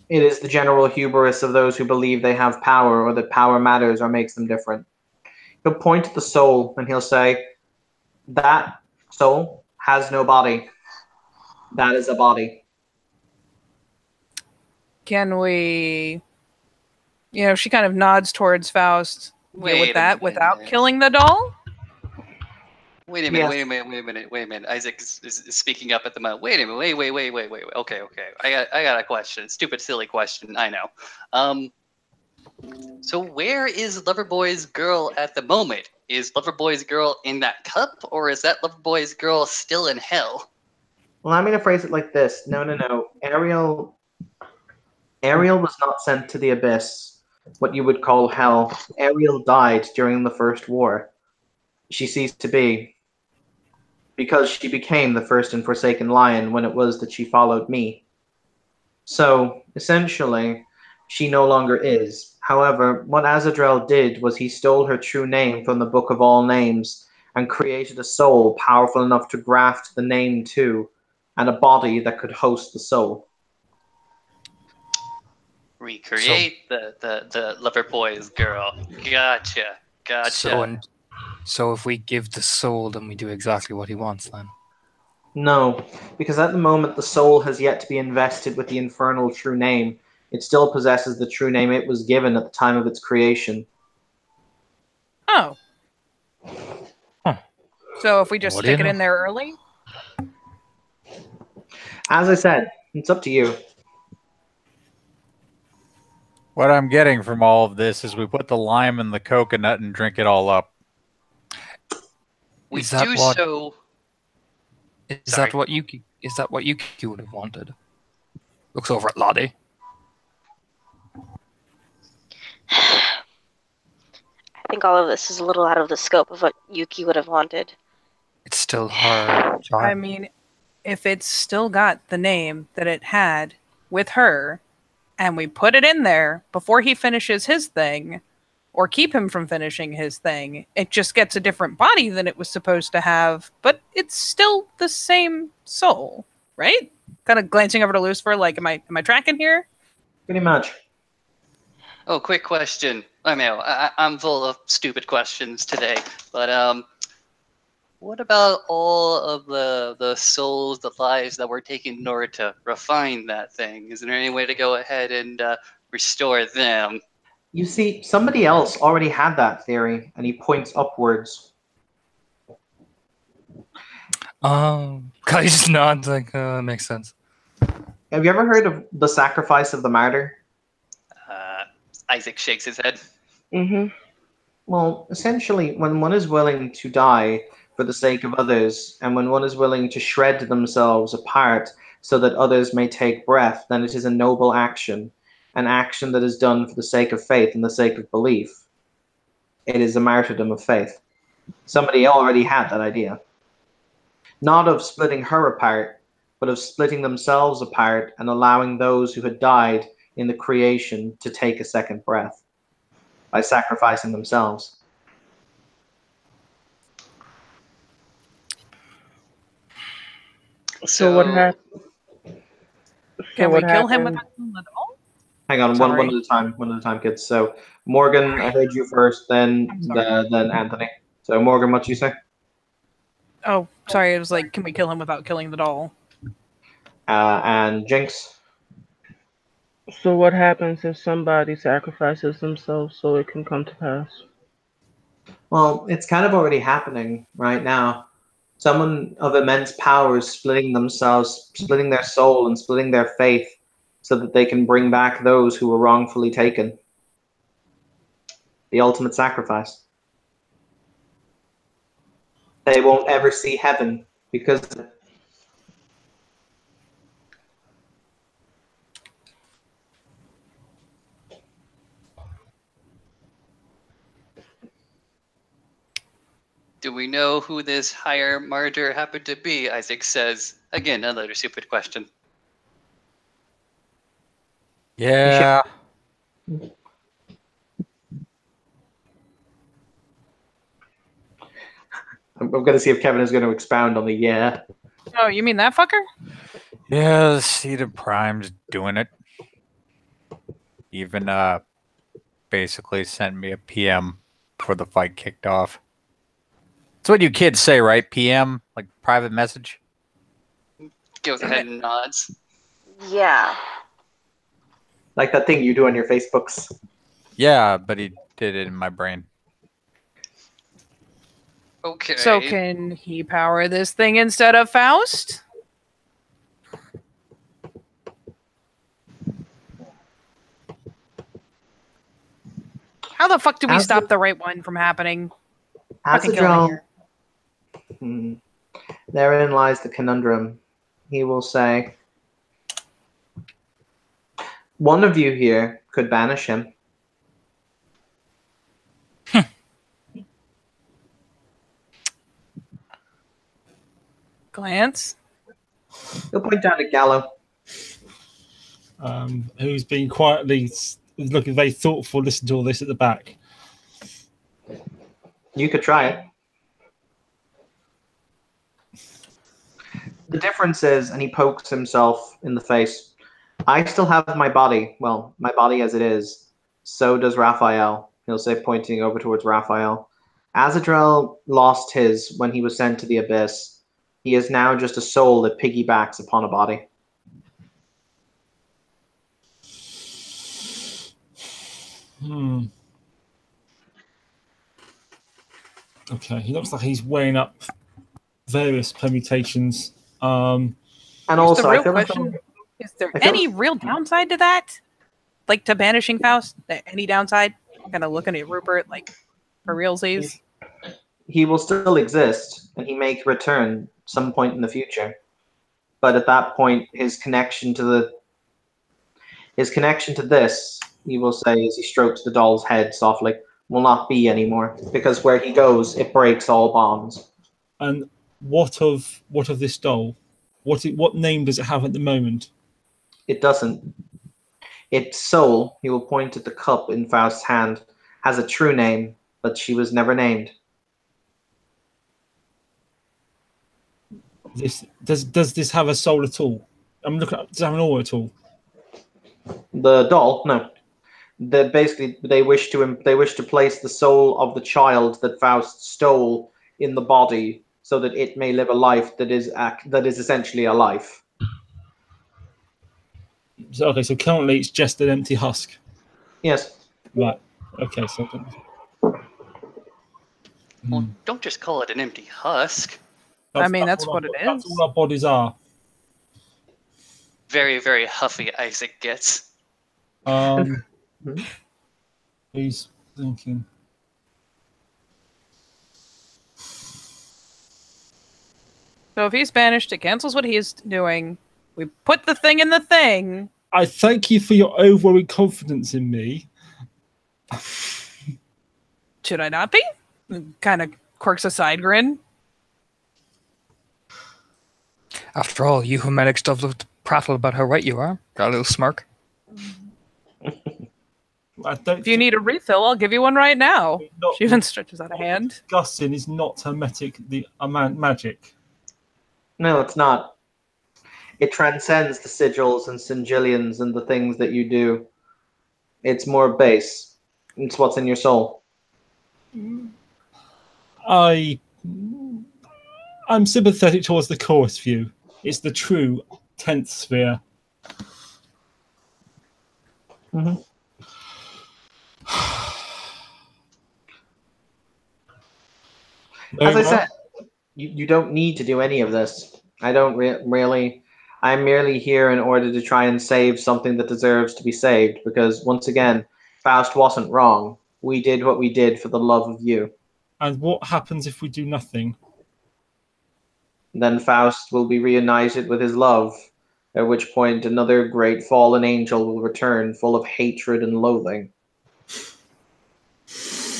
It is the general hubris of those who believe they have power or that power matters or makes them different. He'll point at the soul and he'll say, that soul has no body. That is a body. Can we... You know, she kind of nods towards Faust. Wait With that, a without minute. killing the doll? Wait a minute, Yes. wait a minute. Isaac is speaking up at the moment. Wait a minute, wait. Okay. I got a question. Stupid, silly question, I know. So where is Loverboy's girl at the moment? Is Loverboy's girl in that cup, or is that Loverboy's girl still in hell? Well, I'm going to phrase it like this. No. Ariel was not sent to the abyss, what you would call hell. Ariel died during the First War. She ceased to be, because she became the first and forsaken lion when it was that she followed me. So, essentially, she no longer is. However, what Azadrel did was he stole her true name from the Book of All Names and created a soul powerful enough to graft the name to, and a body that could host the soul. Recreate the Loverboy's girl. Gotcha. So if we give the soul, then we do exactly what he wants then. No, because at the moment the soul has yet to be invested with the infernal true name. It still possesses the true name it was given at the time of its creation. Oh. Huh. So if we just What do you stick it know? in there early? As I said, it's up to you. What I'm getting from all of this is we put the lime in the coconut and drink it all up. We Is that do what- so. Is Sorry. that what Yuki would have wanted? Looks over at Lottie. I think all of this is a little out of the scope of what Yuki would have wanted. It's still her child. I mean, if it's still got the name that it had with her, and we put it in there before he finishes his thing, or keep him from finishing his thing, it just gets a different body than it was supposed to have, but it's still the same soul, right? Kind of glancing over to Lucifer, like, am I tracking here? Pretty much. Oh, quick question. I know I'm full of stupid questions today, but what about all of the souls, the lives that were taken in order to refine that thing? Is there any way to go ahead and restore them? You see, somebody else already had that theory, and he points upwards. Kai just nods like, makes sense. Have you ever heard of the sacrifice of the martyr? Isaac shakes his head. Mm-hmm. Well, essentially, when one is willing to die for the sake of others, and when one is willing to shred themselves apart so that others may take breath, then it is a noble action, an action that is done for the sake of faith and the sake of belief. It is a martyrdom of faith. Somebody already had that idea. Not of splitting her apart, but of splitting themselves apart and allowing those who had died in the creation to take a second breath by sacrificing themselves. So what happened? Can we kill him without killing the doll? Hang on, Sorry. one at a time, kids. So Morgan, I heard you first, then I'm sorry. then Anthony. So Morgan, what you say? Oh, sorry, it was like, can we kill him without killing the doll? And Jinx. So what happens if somebody sacrifices themselves so it can come to pass? Well, it's kind of already happening right now. Someone of immense power is splitting themselves, splitting their soul and splitting their faith so that they can bring back those who were wrongfully taken. The ultimate sacrifice. They won't ever see heaven because of it. Do we know who this higher martyr happened to be? Isaac says. Again, another stupid question. Yeah. I'm going to see if Kevin is going to expound on the yeah. Oh, you mean that fucker? Yeah, the Seed of Prime's doing it. Even basically sent me a PM before the fight kicked off. That's what you kids say, right? PM? Like private message? Goes ahead and nods. Yeah. Like that thing you do on your Facebooks. Yeah, but he did it in my brain. Okay. So can he power this thing instead of Faust? How the fuck do we stop the right one from happening? Fucking kill me Azadrel, here. therein lies the conundrum. He will say, one of you here could banish him. Glance. He'll point down to Gallo. Who's been quietly looking very thoughtful, listen to all this at the back. You could try it. The difference is, and he pokes himself in the face, I still have my body. Well, my body as it is. So does Raphael. He'll say, pointing over towards Raphael. Azadrel lost his when he was sent to the Abyss. He is now just a soul that piggybacks upon a body. Okay, he looks like he's weighing up various permutations. And Here's also, the I real feel like question: is there I feel- any real downside to that? Like to banishing Faust? Any downside? Kind of looking at Rupert like for realsies. he will still exist, and he may return some point in the future. But at that point, his connection to this, he will say as he strokes the doll's head softly, will not be anymore, because where he goes, it breaks all bonds. And what of this doll? What name does it have at the moment? It doesn't. Its soul, he will point at the cup in Faust's hand, has a true name, but she was never named. Does this have a soul at all? I'm looking. Does it have an aura at all? The doll, no. They wish to place the soul of the child that Faust stole in the body, so that it may live a life that is essentially a life. So currently it's just an empty husk. Yes. Right. Okay. So. Well, don't just call it an empty husk. That's what it That's is. all our bodies are. Very, very huffy Isaac gets. He's thinking. So if he's banished, it cancels what he's doing. We put the thing in the thing. I thank you for your overwhelming confidence in me. Should I not be? Kind of quirks a side grin. After all, you who medic stuff look to prattle about how right you are. Got a little smirk. I don't. If you need a refill, I'll give you one right now. Not, She even stretches out a hand. Gussin is not hermetic. Magic. No, it's not. It transcends the sigils and sigillions and the things that you do. It's more base. It's what's in your soul. I'm sympathetic towards the chorus view. It's the true 10th sphere. Mm-hmm. As I said, you don't need to do any of this. I don't really. I'm merely here in order to try and save something that deserves to be saved, because once again, Faust wasn't wrong. we did what we did for the love of you. And what happens if we do nothing? Then Faust will be reunited with his love, at which point another great fallen angel will return full of hatred and loathing.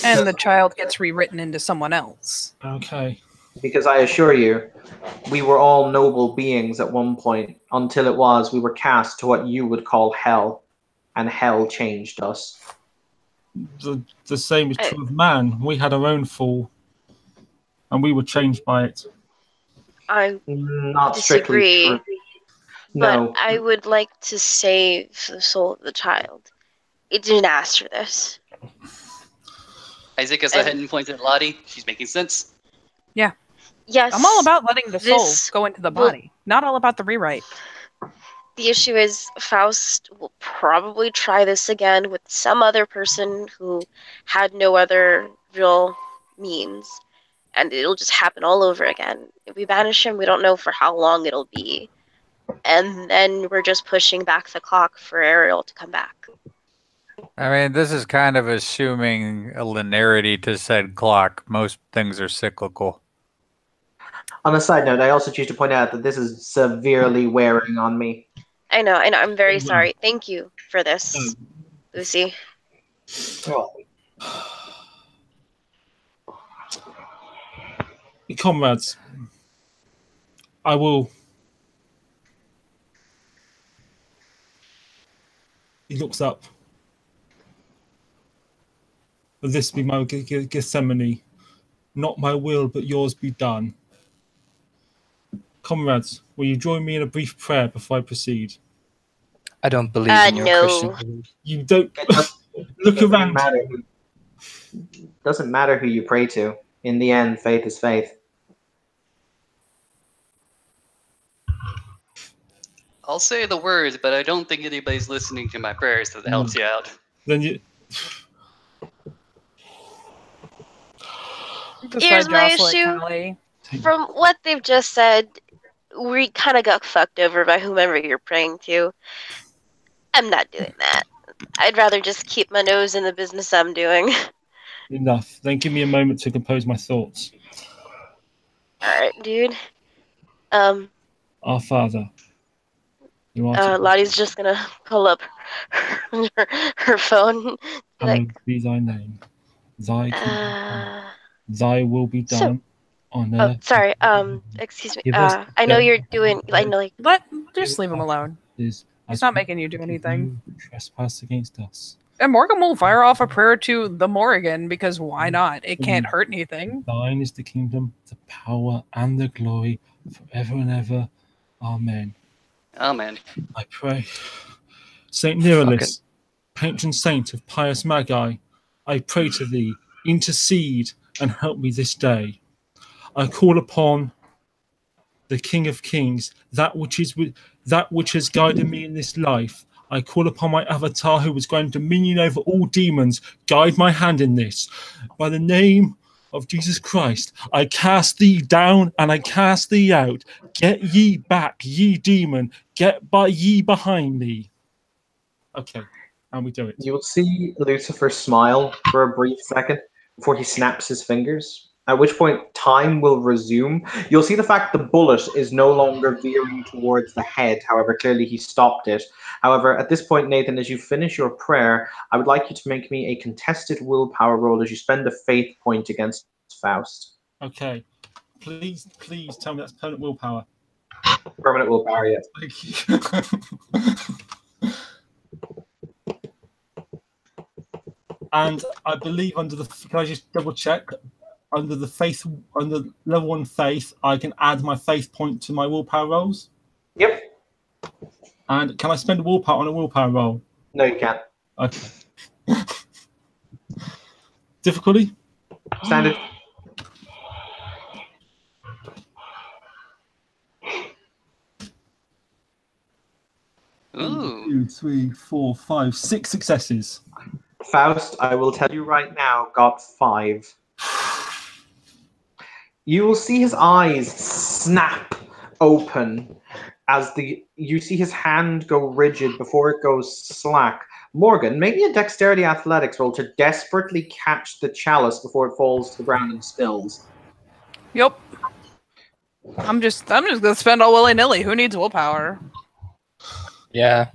And the child gets rewritten into someone else. Okay. Because I assure you, we were all noble beings at one point, until we were cast to what you would call hell, and hell changed us. The same is true of man. We had our own fall, and we were changed by it. I Not disagree, strictly true. but No. I would like to save the soul of the child. It didn't ask for this. Isaac goes ahead and points at Lottie. She's making sense. Yeah. Yes. I'm all about letting the soul this go into the will- body, not all about the rewrite. The issue is Faust will probably try this again with some other person who had no other real means, and it'll just happen all over again. If we banish him, we don't know for how long it'll be, and then we're just pushing back the clock for Ariel to come back. I mean, this is kind of assuming a linearity to said clock. Most things are cyclical. On a side note, I also choose to point out that this is severely wearing on me. I know. I'm very sorry. Thank you for this, Lucy. Comrades, I will. He looks up. This be my Gethsemane. Not my will, but yours be done. Comrades, will you join me in a brief prayer before I proceed? I don't believe in your no. Christian belief. You don't look around. Doesn't matter who you pray to. In the end, faith is faith. I'll say the words, but I don't think anybody's listening to my prayers, so that helps you out. Then you. Here's my issue. From what they've just said, we kind of got fucked over by whomever you're praying to. I'm not doing that. I'd rather just keep my nose in the business I'm doing. Enough. Then give me a moment to compose my thoughts. Alright, dude. Our Father. You are Lottie's just gonna pull up her phone. Hallowed be thy name. Thy kingdom come. Thy will be done on Oh, earth. sorry. Excuse me. Give us I know today you're doing. I know, like. Just leave him alone. Is He's not making you do anything. Trespass against us. And Morgan will fire off a prayer to the Morrigan because why not? It can't hurt anything. Thine is the kingdom, the power, and the glory forever and ever. Amen. Amen. I pray. Saint Nereus, patron saint of pious magi, I pray to thee, intercede and help me this day. I call upon the King of Kings, that which has guided me in this life. I call upon my avatar who was going dominion over all demons. Guide my hand in this. By the name of Jesus Christ, I cast thee down and I cast thee out. Get ye back, ye demon. Get by ye behind me. Okay, and we do it. You will see Lucifer smile for a brief second before he snaps his fingers, at which point time will resume. You'll see the fact the bullet is no longer veering towards the head. However, clearly he stopped it. However, at this point, Nathan, as you finish your prayer, I would like you to make me a contested willpower roll as you spend a faith point against Faust. Okay. Please tell me that's permanent willpower. Permanent willpower, yes. Thank you. And I believe can I just double check? Under level 1 faith, I can add my faith point to my willpower rolls? Yep. And can I spend a willpower on a willpower roll? No, you can't. Okay. Difficulty? Standard. Ooh. 2, 3, 4, 5, 6 successes. Faust, I will tell you right now, got 5. You will see his eyes snap open as you see his hand go rigid before it goes slack, Morgan, make me a dexterity athletics roll to desperately catch the chalice before it falls to the ground and spills. Yep. I'm just gonna spend all willy nilly. Who needs willpower? Yeah.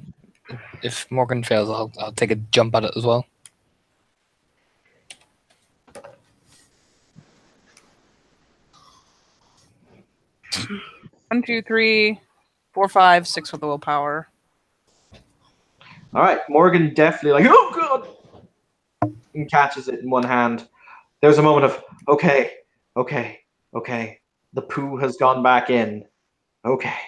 If Morgan fails, I'll take a jump at it as well. One, 2, 3, 4, 5, 6 with the willpower. All right, Morgan definitely like, oh god, and catches it in one hand. There's a moment of, okay. The poo has gone back in. Okay.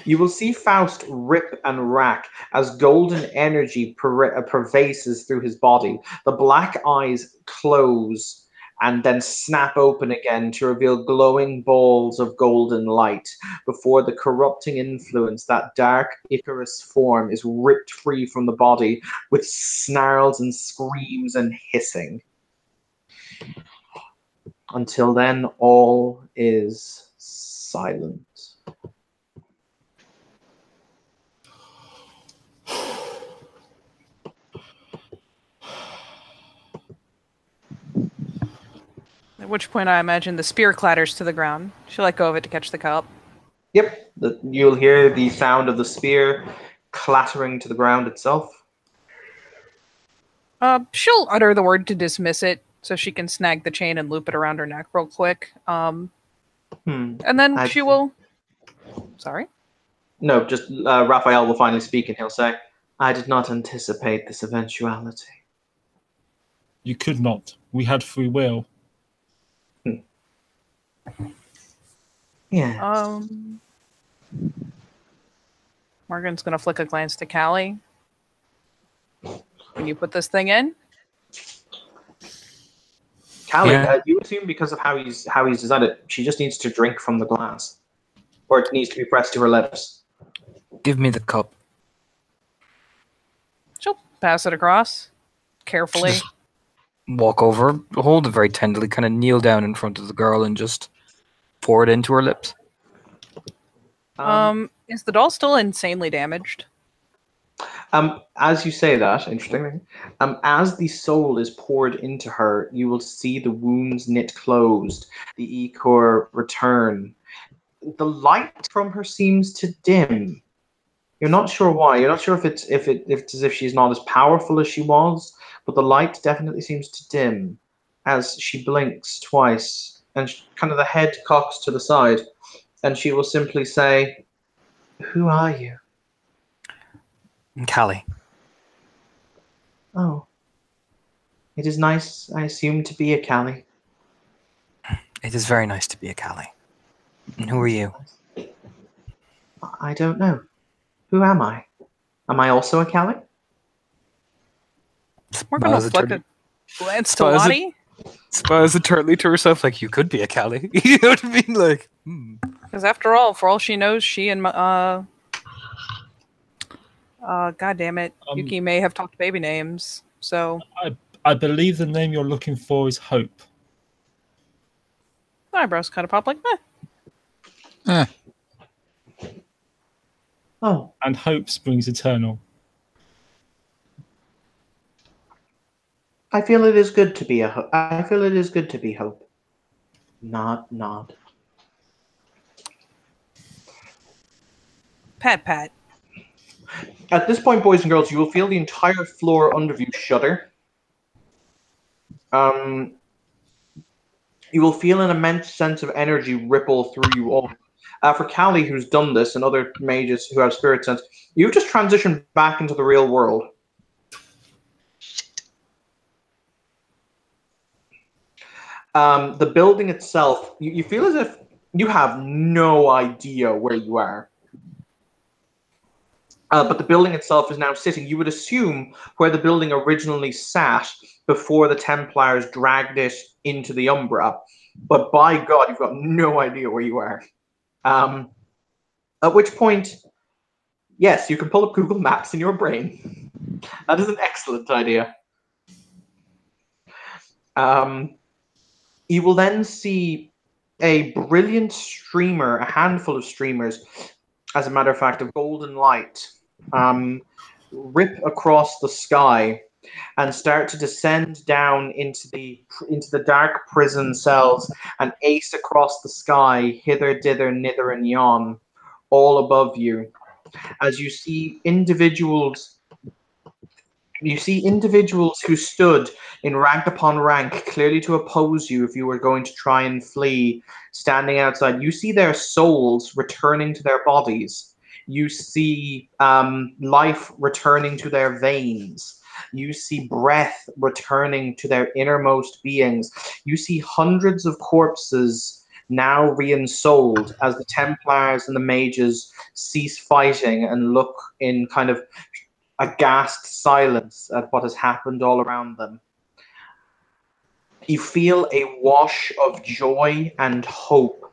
You will see Faust rip and rack as golden energy pervases through his body. The black eyes close and then snap open again to reveal glowing balls of golden light before the corrupting influence, that dark Icarus form, is ripped free from the body with snarls and screams and hissing. Until then, all is silent. At which point, I imagine the spear clatters to the ground. She'll let go of it to catch the cup. Yep, you'll hear the sound of the spear clattering to the ground itself. She'll utter the word to dismiss it so she can snag the chain and loop it around her neck real quick. And then she will... Sorry? No, just Raphael will finally speak and he'll say, I did not anticipate this eventuality. You could not. We had free will. Yeah. Morgan's gonna flick a glance to Callie. When you put this thing in? Callie, you assume because of how he's designed it, she just needs to drink from the glass. Or it needs to be pressed to her lips. Give me the cup. She'll pass it across. Carefully. Just walk over, hold it very tenderly, kind of kneel down in front of the girl and just pour it into her lips. Is the doll still insanely damaged? As you say that, interestingly, as the soul is poured into her, you will see the wounds knit closed, the ichor return. The light from her seems to dim. You're not sure why. You're not sure if it's as if she's not as powerful as she was, but the light definitely seems to dim as she blinks twice, and kind of the head cocks to the side, and she will simply say, "Who are you?" Callie. Oh. It is nice, I assume, to be a Callie. It is very nice to be a Callie. And who are you? I don't know. Who am I? Am I also a Callie? We're going to flick a glance to Lottie. Spies eternally to herself, like, you could be a Callie. You know what I mean? Like, Because after all, for all she knows, she and God damn it, Yuki may have talked baby names. So I believe the name you're looking for is Hope. Eyebrows kind of pop like, Oh. And hope springs eternal. I feel it is good to be I feel it is good to be Hope. Nod. Pat. At this point, boys and girls, you will feel the entire floor under you shudder. You will feel an immense sense of energy ripple through you all. For Callie, who's done this, and other mages who have spirit sense, you've just transitioned back into the real world. The building itself, you feel as if you have no idea where you are. But the building itself is now sitting, you would assume, where the building originally sat before the Templars dragged it into the Umbra. But by God, you've got no idea where you are. At which point, yes, you can pull up Google Maps in your brain. That is an excellent idea. You will then see a brilliant streamer, a handful of streamers, as a matter of fact, of golden light, rip across the sky and start to descend down into the dark prison cells and ace across the sky, hither, dither, nither, and yon, all above you, as you see individuals. You see individuals who stood in rank upon rank, clearly to oppose you if you were going to try and flee, standing outside. You see their souls returning to their bodies. You see life returning to their veins. You see breath returning to their innermost beings. You see hundreds of corpses now re-ensouled as the Templars and the mages cease fighting and look in kind of aghast silence at what has happened all around them. You feel a wash of joy and hope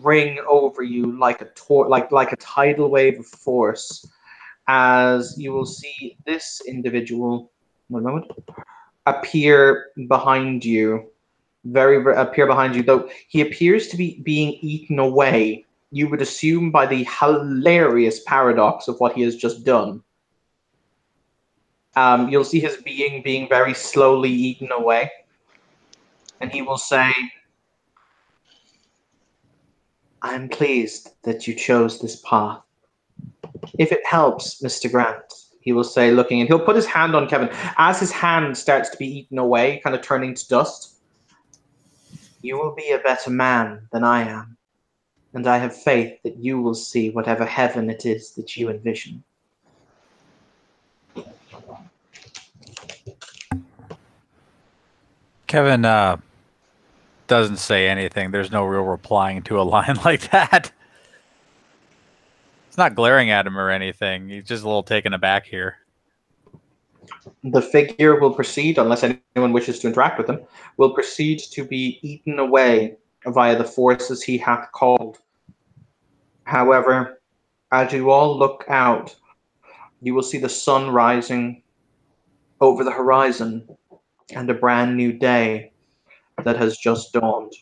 ring over you like a tidal wave of force, as you will see this individual, one moment, appear behind you, appear behind you, though he appears to be being eaten away. You would assume by the hilarious paradox of what he has just done. You'll see his being very slowly eaten away. And he will say, I'm pleased that you chose this path. If it helps, Mr. Grant, he will say, looking, and he'll put his hand on Kevin. As his hand starts to be eaten away, kind of turning to dust, you will be a better man than I am. And I have faith that you will see whatever heaven it is that you envision. Kevin doesn't say anything. There's no real replying to a line like that. It's not glaring at him or anything. He's just a little taken aback here. The figure will proceed, unless anyone wishes to interact with him, will proceed to be eaten away via the forces he hath called. However, as you all look out, you will see the sun rising over the horizon and a brand new day that has just dawned.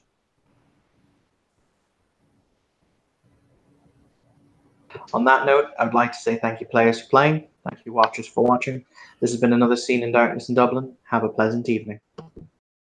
On that note, I would like to say thank you, players, for playing. Thank you, watchers, for watching. This has been another Scene in Darkness in Dublin. Have a pleasant evening.